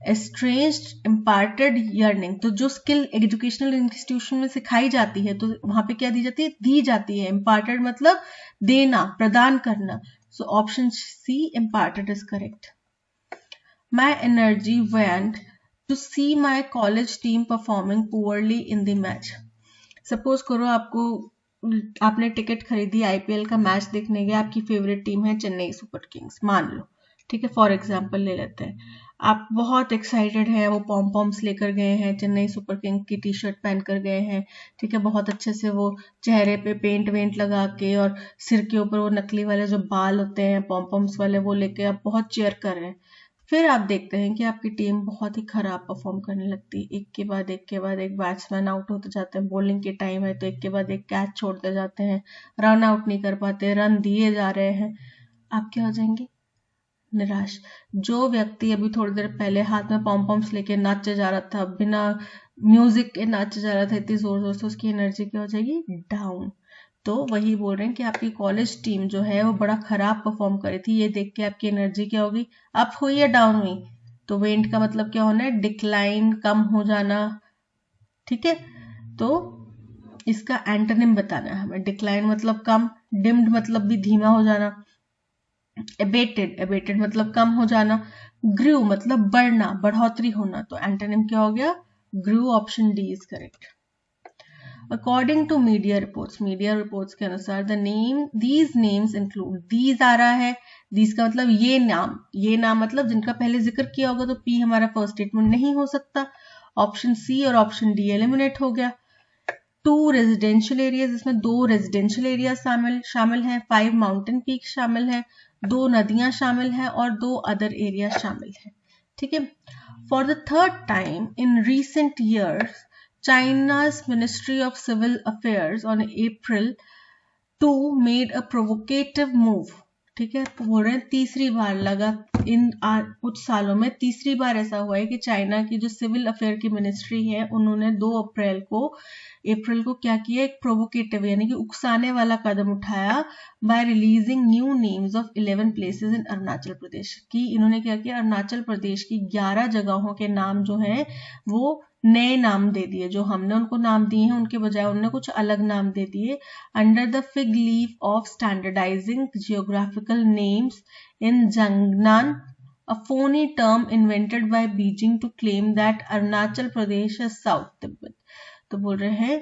S1: estranged imparted yearning। तो जो skill educational institution में सिखाई जाती है तो वहां पे क्या दी जाती है, दी जाती है। imparted मतलब देना, प्रदान करना। So option C, imparted is correct. My energy went to see my college team performing poorly in the match। Suppose करो आपने टिकट खरीदी आईपीएल का मैच देखने गए, आपकी फेवरेट टीम है चेन्नई सुपर किंग्स, मान लो, ठीक है, फॉर एग्जांपल ले लेते हैं। आप बहुत एक्साइटेड हैं, वो पॉम पॉम्स लेकर गए हैं, चेन्नई सुपर किंग की टी शर्ट पहन कर गए हैं, ठीक है, बहुत अच्छे से वो चेहरे पे पेंट वेंट लगा के और सिर के ऊपर वो नकली वाले जो बाल होते हैं पॉम पॉम्स वाले वो लेके आप बहुत चीयर कर रहे हैं। फिर आप देखते हैं कि आपकी टीम बहुत ही खराब परफॉर्म करने लगती है, एक के बाद एक बैट्समैन आउट होते जाते हैं, बॉलिंग के टाइम है तो एक के बाद एक कैच छोड़ते जाते हैं, रन आउट नहीं कर पाते, रन दिए जा रहे हैं, आप क्या हो जाएंगे, निराश। जो व्यक्ति अभी थोड़ी देर पहले हाथ में पॉम पॉम्स लेके नाचे जा रहा था, बिना म्यूजिक के नाचे जा रहा था इतनी जोर जोर से, उसकी एनर्जी क्या हो जाएगी, डाउन। तो वही बोल रहे हैं कि आपकी कॉलेज टीम जो है वो बड़ा खराब परफॉर्म करी थी, ये देख के आपकी एनर्जी क्या होगी, अप हुई या डाउन हुई। तो वेंट का मतलब क्या होना है, डिक्लाइन, कम हो जाना, ठीक है। तो इसका एंटोनिम बताना है हमें। डिक्लाइन मतलब कम, डिम्ड मतलब भी धीमा हो जाना, एबेटेड मतलब कम हो जाना, ग्रू मतलब बढ़ना, बढ़ोतरी होना। तो एंटोनिम क्या हो गया, grew. Option D is correct. According to media reports के अनुसार these names include, these आ रहा है, these का मतलब ये नाम मतलब जिनका पहले जिक्र किया होगा, तो P हमारा फर्स्ट स्टेटमेंट नहीं हो सकता। ऑप्शन सी और ऑप्शन डी एलिमिनेट हो गया। 2 रेजिडेंशियल एरियाज, इसमें 2 रेजिडेंशियल एरिया शामिल हैं, 5 माउंटेन पीक शामिल हैं, 2 नदियां शामिल हैं और 2 अदर एरिया शामिल हैं, ठीक है। For the third time in recent years China's Ministry of Civil Affairs on April 2 made a provocative move, ठीक है, बोल रहे हैं तीसरी बार लगा इन कुछ सालों में तीसरी बार ऐसा हुआ है कि चाइना की जो सिविल अफेयर की मिनिस्ट्री है उन्होंने 2 अप्रैल को क्या किया, एक प्रोवोकेटिव यानी कि उकसाने वाला कदम उठाया by releasing new names of 11 places in Arunachal Pradesh. की इन्होंने क्या किया, अरुणाचल प्रदेश की 11 जगहों के नाम जो हैं वो नए नाम दे दिए, जो हमने उनको नाम दिए हैं उनके बजाय उन्होंने कुछ अलग नाम दे दिए, under the fig leaf of standardising geographical names in Zangnan a phony term invented by Beijing to claim that Arunachal Pradesh is South Tibet. तो बोल रहे हैं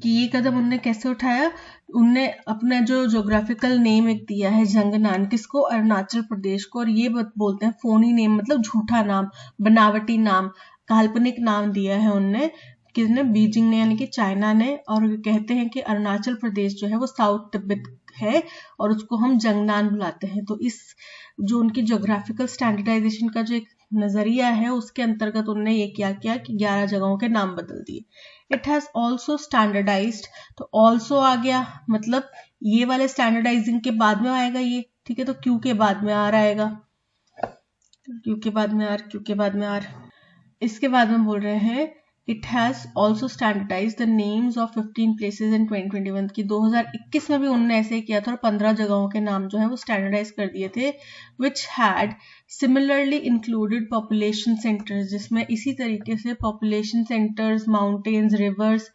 S1: कि ये कदम उनने कैसे उठाया, उनने अपना जो ज्योग्राफिकल नेम एक दिया है जंगनान किसको, अरुणाचल प्रदेश को, और ये बोलते हैं फोनी नेम, मतलब झूठा नाम, बनावटी नाम, काल्पनिक नाम दिया है उनने, किसने, बीजिंग ने यानी कि चाइना ने, और कहते हैं कि अरुणाचल प्रदेश जो है वो साउथ तिब्बत है और उसको हम जंगनान बुलाते हैं। तो इस जो उनकी ज्योग्राफिकल स्टैंडर्डाइजेशन का जो एक नजरिया है उसके अंतर्गत उन्होंने ये क्या किया कि 11 जगहों के नाम बदल दिए। इट हैज ऑल्सो स्टैंडर्डाइज्ड, तो ऑल्सो आ गया, मतलब ये वाले स्टैंडर्डाइजिंग के बाद में आएगा ये, ठीक है, तो क्यू के बाद में आर आएगा, क्यू के बाद में आर, क्यू के बाद में आर। इसके बाद में बोल रहे हैं it has also standardise the names of 15 places in 2021 की 2021 में भी उन्होंने ऐसे ही किया था और 15 जगहों के नाम जो है वो स्टैंडर्डाइज कर दिए थे, which had similarly included population centres, जिसमें इसी तरीके से पॉपुलेशन सेंटर्स, माउंटेन्स, रिवर्स,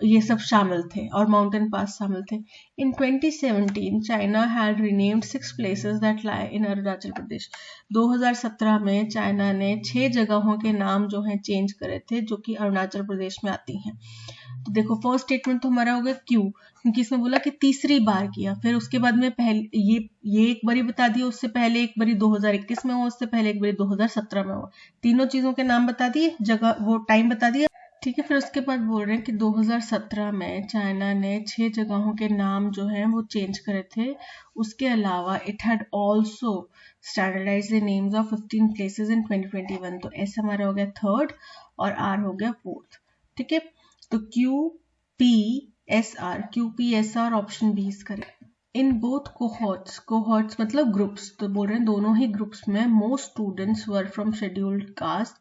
S1: ये सब शामिल थे और माउंटेन पास शामिल थे। In 2017 China had renamed 6 places that lie in Arunachal Pradesh. 2017 में चाइना ने 6 जगहों के नाम जो हैं चेंज करे थे जो कि अरुणाचल प्रदेश में आती हैं। तो देखो फर्स्ट स्टेटमेंट तो हमारा हो गया क्यू, क्योंकि इसमें बोला कि तीसरी बार किया, फिर उसके बाद में पहले ये एक बारी बता दिया, उससे पहले एक बारी 2021 में हुआ, उससे पहले एक बारी 2017 में हुआ, तीनों चीजों के नाम बता दिए, जगह वो टाइम बता दिया, ठीक है। फिर उसके बाद बोल रहे हैं कि 2017 में चाइना ने 6 जगहों के नाम जो हैं वो चेंज करे थे। उसके अलावा it had also standardise the names of 15 places in 2021। तो एस हमारा हो गया थर्ड और आर हो गया फोर्थ, ठीक है। तो Q P S R option B is correct. In both cohorts मतलब ग्रुप्स, तो बोल रहे हैं दोनों ही ग्रुप्स में most students were from scheduled caste,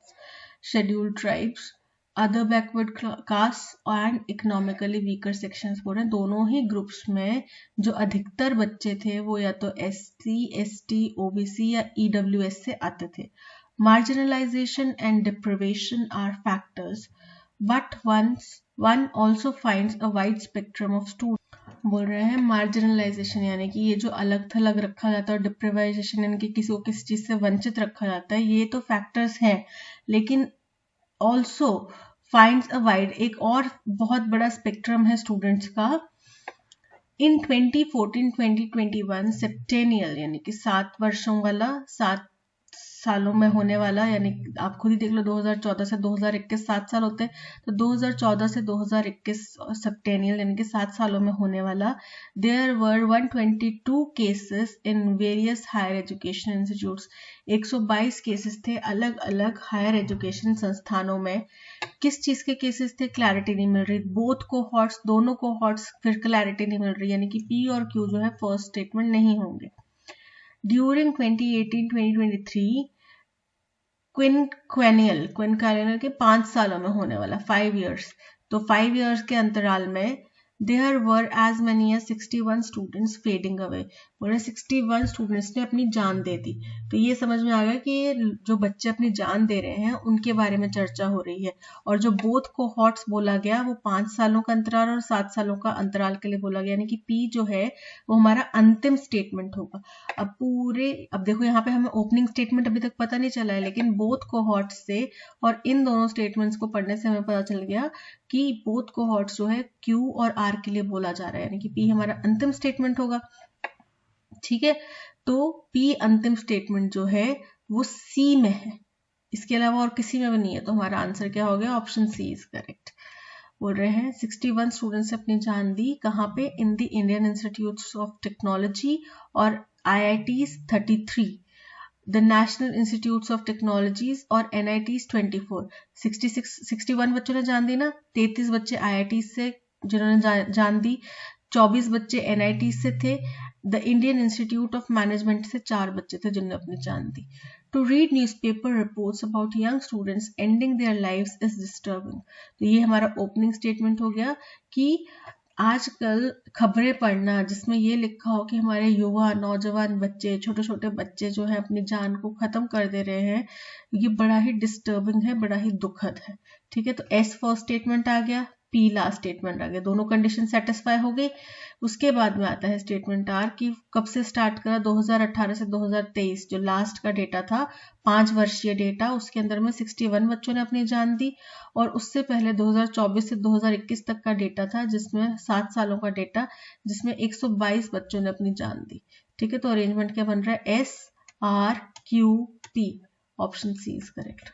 S1: scheduled tribes, other backward caste and economically weaker sections. बोल रहे हैं दोनों ही ग्रुप्स में जो अधिकतर बच्चे थे वो या तो SC, ST, OBC या EWS से आते थे। Marginalisation and deprivation are factors but one also finds a wide spectrum of student. बोल रहे हैं मार्जिनलाइजेशन यानी कि ये जो अलग थलग रखा जाता है, और डिप्रिवाइजेशन यानी कि किसी को किसी चीज से वंचित रखा जाता है, ये तो फैक्टर्स हैं, लेकिन ऑल्सो फाइंड्स अ वाइड, एक और बहुत बड़ा स्पेक्ट्रम है स्टूडेंट्स का। इन 2014-2021 सेप्टेनियल यानी कि 7 वर्षों वाला, 7 सालों में होने वाला, यानी आप खुद ही देख लो 2014 से 2021 7 साल होते हैं, तो 2014 से 2021 सेप्टेनियल यानी कि 7 सालों में होने वाला, there were 122 cases in various higher education institutes. 122 cases थे अलग अलग हायर एजुकेशन संस्थानों में। किस चीज के केसेस थे, क्लैरिटी नहीं मिल रही, बोथ कोहॉर्ट्स, दोनों कोहॉर्ट्स, फिर क्लैरिटी नहीं मिल रही, यानी कि पी और क्यू जो है फर्स्ट स्टेटमेंट नहीं होंगे। ड्यूरिंग 2018-2023 क्विनकालियल के 5 सालों में होने वाला, 5 years, तो 5 years के अंतराल में there were as many as 61 students fading away। बोले 61 स्टूडेंट्स ने अपनी जान दे दी। तो ये समझ में आ गया कि जो बच्चे अपनी जान दे रहे हैं उनके बारे में चर्चा हो रही है। और जो बोथ कोहॉर्ट्स बोला गया वो 5 सालों का अंतराल और 7 सालों का अंतराल के लिए बोला गया, यानी कि पी जो है वो हमारा अंतिम स्टेटमेंट होगा। अब देखो यहाँ पे हमें ओपनिंग स्टेटमेंट अभी तक पता नहीं चला है, लेकिन बोथ कोहॉर्ट्स से और इन दोनों स्टेटमेंट्स को पढ़ने से हमें पता चल गया कि बोथ कोहॉर्ट्स जो है क्यू और आर के लिए बोला जा रहा है, यानी कि पी हमारा अंतिम स्टेटमेंट होगा, ठीक है। तो पी अंतिम स्टेटमेंट जो है वो सी में है, इसके अलावा और किसी में भी नहीं है, तो हमारा आंसर क्या हो गया, ऑप्शन सी इज करेक्ट। बोल रहे हैं 61 स्टूडेंट्स ने अपनी जान दी, कहाँ पे, in the Indian institutes of technology और IITs 33, the national institutes of technologies और NITs 24। 61 बच्चों ने जान दी ना, 33 बच्चे IITs से जिन्होंने जान दी, 24 बच्चे NITs से थे, the Indian institute of management से 4 बच्चे थे जिन्होंने अपनी जान दी। To read newspaper reports about young students ending their lives is disturbing. तो ये हमारा ओपनिंग स्टेटमेंट हो गया कि आजकल खबरें पढ़ना जिसमें ये लिखा हो कि हमारे युवा नौजवान बच्चे, छोटे छोटे बच्चे जो है अपनी जान को खत्म कर दे रहे हैं, ये बड़ा ही डिस्टर्बिंग है, बड़ा ही दुखद है, ठीक है। तो एस फर्स्ट स्टेटमेंट आ गया, पी लास्ट स्टेटमेंट आ गया, दोनों कंडीशन सेटिस्फाई हो गई। उसके बाद में आता है स्टेटमेंट आर कि कब से स्टार्ट करा, 2018 से 2023 जो लास्ट का डेटा था 5 वर्षीय डेटा, उसके अंदर में 61 बच्चों ने अपनी जान दी, और उससे पहले 2024 से 2021 तक का डेटा था जिसमें 7 सालों का डेटा, जिसमें 122 बच्चों ने अपनी जान दी। ठीक है, तो अरेंजमेंट क्या बन रहा है, S R Q P, option C is correct.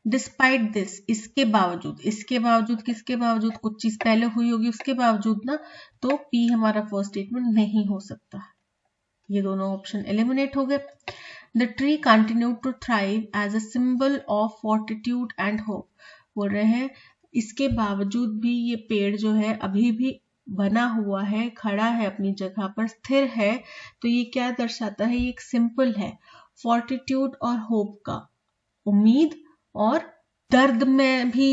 S1: Despite this, इसके बावजूद, इसके बावजूद किसके बावजूद, कुछ चीज पहले हुई होगी उसके बावजूद ना, तो पी हमारा फर्स्ट स्टेटमेंट नहीं हो सकता। ये दोनों ऑप्शन एलिमिनेट हो गए। The tree continue to thrive as a symbol of fortitude and hope, बोल रहे हैं इसके बावजूद भी ये पेड़ जो है अभी भी बना हुआ है, खड़ा है, अपनी जगह पर स्थिर है, तो ये क्या दर्शाता है, ये एक सिंपल है फॉर्टिट्यूड और होप का, उम्मीद और दर्द में भी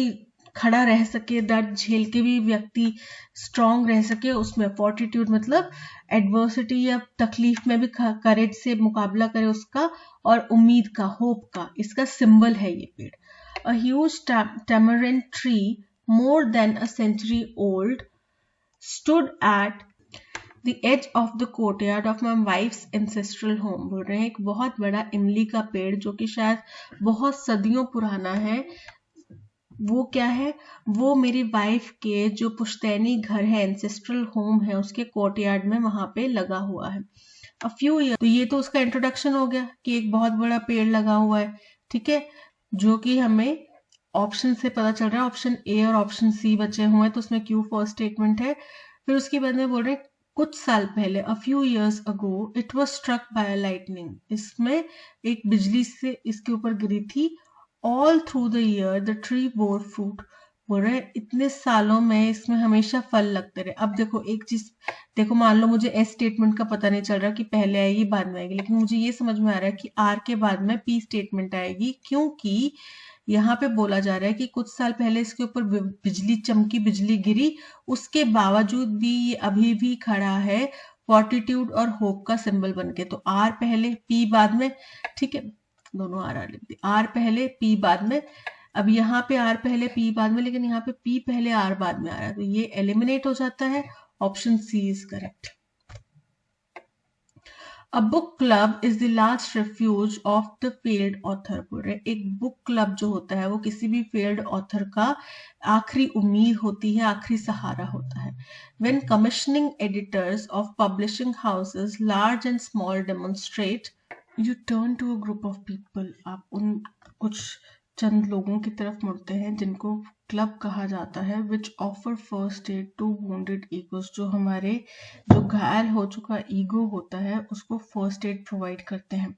S1: खड़ा रह सके, दर्द झेल के भी व्यक्ति स्ट्रांग रह सके, उसमें फॉर्टिट्यूड मतलब एडवर्सिटी या तकलीफ में भी करेज से मुकाबला करे उसका, और उम्मीद का, होप का, इसका सिंबल है ये पेड़। A huge tamarind tree more than a century old stood at the edge of the courtyard of my wife's ancestral home, बोल रहे हैं एक बहुत बड़ा इमली का पेड़ जो कि शायद बहुत सदियों पुराना है, वो क्या है, वो मेरी वाइफ के जो पुश्तैनी घर है, एंसेस्ट्रल होम है, उसके कोर्टयार्ड में वहां पे लगा हुआ है। अ फ्यू ईयर, तो ये तो उसका इंट्रोडक्शन हो गया कि एक बहुत बड़ा पेड़ लगा हुआ है। ठीक है, जो कि हमें ऑप्शन से पता चल रहा है, ऑप्शन ए और ऑप्शन सी बचे हुए हैं, तो उसमें क्यू फर्स्ट स्टेटमेंट है। फिर उसके बाद में बोल रहे हैं कुछ साल पहले, a few years ago it was struck by lightning, इसमें एक बिजली से इसके ऊपर गिरी थी। All through the year the tree bore fruit, बोल रहे हैं इतने सालों में इसमें हमेशा फल लगते रहे। अब देखो एक चीज देखो, मान लो मुझे एस स्टेटमेंट का पता नहीं चल रहा कि पहले आएगी बाद में आएगी, लेकिन मुझे ये समझ में आ रहा है कि आर के बाद में पी स्टेटमेंट आएगी, क्योंकि यहाँ पे बोला जा रहा है कि कुछ साल पहले इसके ऊपर बिजली चमकी, बिजली गिरी, उसके बावजूद भी ये अभी भी खड़ा है फॉर्टिट्यूड और होप का सिंबल बनके। तो आर पहले पी बाद में, ठीक है, दोनों आर लिख दिए, आर पहले पी बाद में। अब यहाँ पे आर पहले पी बाद में, लेकिन यहाँ पे पी पहले आर बाद में आ रहा है, तो ये एलिमिनेट हो जाता है, option C is correct. A book club is the last refuge of the failed author, बोल रहे एक बुक क्लब जो होता है वो किसी भी फेल्ड ऑथर का आखिरी उम्मीद होती है, आखिरी सहारा होता है। When commissioning editors of publishing houses large and small demonstrate, you turn to a group of people, आप उन कुछ चंद लोगों की तरफ मुड़ते हैं जिनको क्लब कहा जाता है, which offer first aid to wounded egos, जो हमारे जो घायल हो चुका ईगो होता है उसको फर्स्ट एड प्रोवाइड करते हैं।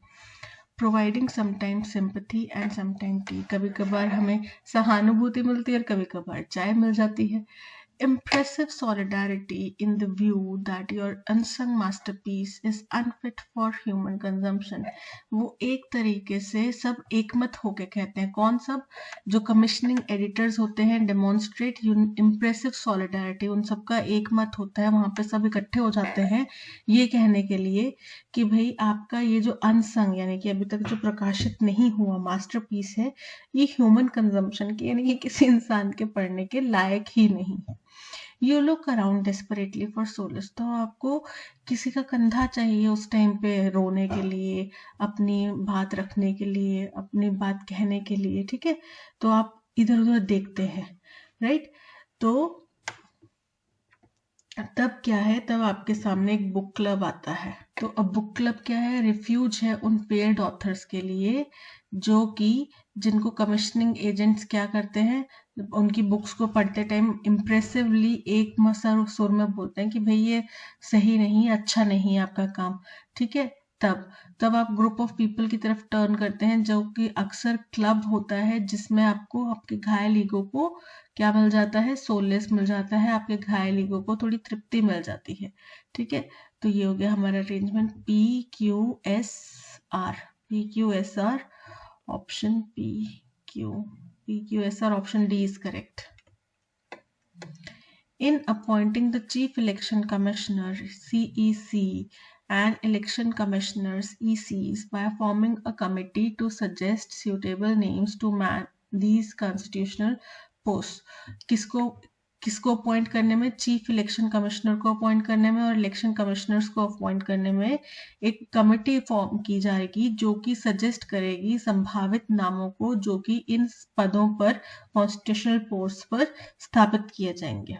S1: Providing sometimes sympathy and sometime T, कभी कभार हमें सहानुभूति मिलती है और कभी कभार चाय मिल जाती है। Impressive solidarity in the view that your unsung masterpiece is unfit for human consumption, वो एक तरीके से सब एकमत होके कहते हैं, कौन सब, जो कमिश्निंग एडिटर्स होते हैं, डेमोन्स्ट्रेट इम्प्रेसिव सॉलिडारिटी, उन सबका एकमत होता है, वहां पे सब इकट्ठे हो जाते हैं ये कहने के लिए कि भाई आपका ये जो अनसंग यानी कि अभी तक जो प्रकाशित नहीं हुआ मास्टरपीस है, ये ह्यूमन कंजम्पशन के यानी कि किसी इंसान के पढ़ने के लायक ही नहीं है। You look around desperately for solace, तो आपको किसी का कंधा चाहिए उस टाइम पे रोने के लिए, अपनी बात रखने के लिए, अपनी बात कहने के लिए, ठीक है, तो आप इधर उधर देखते हैं, राइट। तो तब क्या है, तब आपके सामने एक बुक क्लब आता है। तो अब बुक क्लब क्या है, रिफ्यूज है उन पेड ऑथर्स के लिए जो कि जिनको कमिश्निंग एजेंट्स क्या करते हैं, उनकी बुक्स को पढ़ते टाइम इम्प्रेसिवली एक सुर में बोलते हैं कि भाई ये सही नहीं, अच्छा नहीं है आपका काम, ठीक है। तब आप ग्रुप ऑफ पीपल की तरफ टर्न करते हैं, जो कि अक्सर क्लब होता है जिसमें आपको आपके घायल ईगो को क्या मिल जाता है, सोलेस मिल जाता है, आपके घायल ईगो को थोड़ी तृप्ति मिल जाती है, ठीक है। तो ये हो गया हमारा arrangement P Q S R, P Q S R, option P Q S R, option D is correct. In appointing the Chief Election Commissioner CEC and Election Commissioners ECs by forming a committee to suggest suitable names to man these constitutional post किसको appoint करने में, chief election commissioner को appoint करने में और election commissioners को appoint करने में एक कमिटी फॉर्म की जाएगी जो कि सजेस्ट करेगी संभावित नामों को जो कि इन पदों पर कॉन्स्टिट्यूशनल पोस्ट पर स्थापित किए जाएंगे।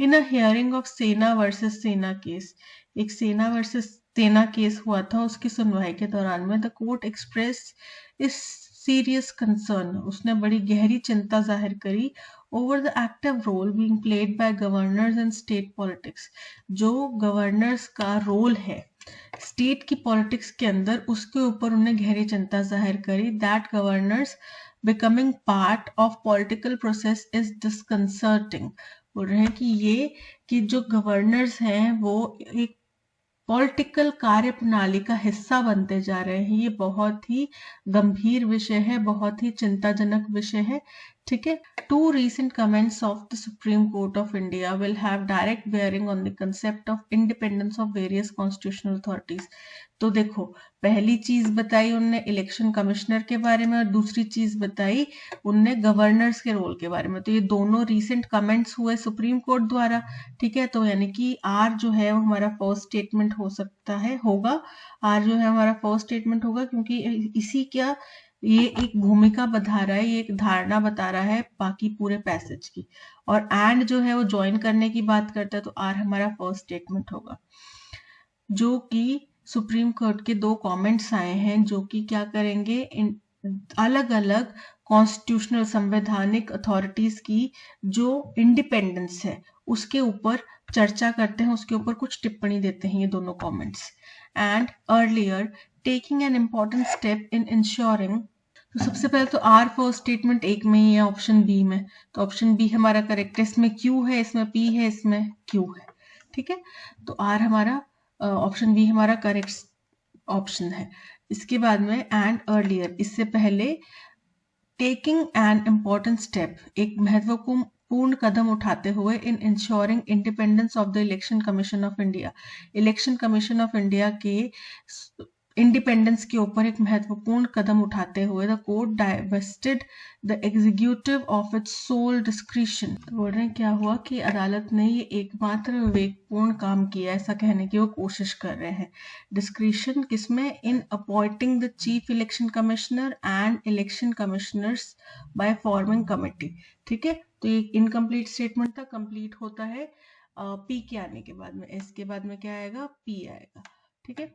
S1: इन अ हियरिंग ऑफ सेना वर्सेस सेना केस, एक सेना वर्सेस सेना केस हुआ था, उसकी सुनवाई के दौरान में the court express is serious concern, उसने बड़ी गहरी चिंता जाहिर करी over the active role being played by governors in state politics, जो गवर्नर्स का रोल है स्टेट की पॉलिटिक्स के अंदर, उसके ऊपर उन्होंने गहरी चिंता जाहिर करी। That governors becoming part of political process is disconcerting, बोल रहे हैं कि जो गवर्नर्स हैं वो एक पॉलिटिकल कार्य प्रणाली का हिस्सा बनते जा रहे हैं। ये बहुत ही गंभीर विषय है, बहुत ही चिंताजनक विषय है। ठीक है, 2 recent comments of the Supreme Court of India will have direct bearing on the concept of independence of various constitutional authorities. तो देखो, पहली चीज बताई उनने इलेक्शन कमिश्नर के बारे में और दूसरी चीज बताई उनने गवर्नर्स के रोल के बारे में। तो ये दोनों रीसेंट कमेंट्स हुए सुप्रीम कोर्ट द्वारा। ठीक है, तो यानी कि आर जो है वो हमारा फर्स्ट स्टेटमेंट हो सकता है, होगा। आर जो है हमारा फर्स्ट स्टेटमेंट होगा क्योंकि इसी क्या ये एक भूमिका बता रहा है, ये एक धारणा बता रहा है बाकी पूरे पैसेज की। और एंड जो है वो ज्वाइन करने की बात करता है, तो आर हमारा फर्स्ट स्टेटमेंट होगा। जो कि सुप्रीम कोर्ट के 2 कमेंट्स आए हैं जो कि क्या करेंगे, अलग अलग कॉन्स्टिट्यूशनल संवैधानिक अथॉरिटीज की जो इंडिपेंडेंस है उसके ऊपर चर्चा करते हैं, उसके ऊपर कुछ टिप्पणी देते हैं ये दोनों comments. And earlier taking an important step in ensuring, तो सबसे पहले तो आर फर्स्ट स्टेटमेंट एक में ही है, ऑप्शन बी में, तो ऑप्शन बी हमारा करेक्ट है। इसमें क्यू है, इसमें पी है, इसमें क्यू है। ठीक है, तो आर हमारा ऑप्शन बी हमारा करेक्ट ऑप्शन है। इसके बाद में एंड अर्लियर, इससे पहले टेकिंग एन इम्पॉर्टेंट स्टेप, एक महत्वपूर्ण कदम उठाते हुए in ensuring independence of the election commission of India, election commission of India के इंडिपेंडेंस के ऊपर एक महत्वपूर्ण कदम उठाते हुए the court divested the executive of its sole discretion, बोल रहे हैं क्या हुआ कि अदालत ने ये एकमात्र विवेकपूर्ण काम किया, ऐसा कहने की वो कोशिश कर रहे हैं। डिस्क्रिशन किसमें, in appointing the chief election commissioner and election commissioners by forming committee. ठीक है, तो ये इनकम्प्लीट स्टेटमेंट था, कंप्लीट होता है पी के आने के बाद में, एस के बाद में क्या आएगा, पी आएगा। ठीक है।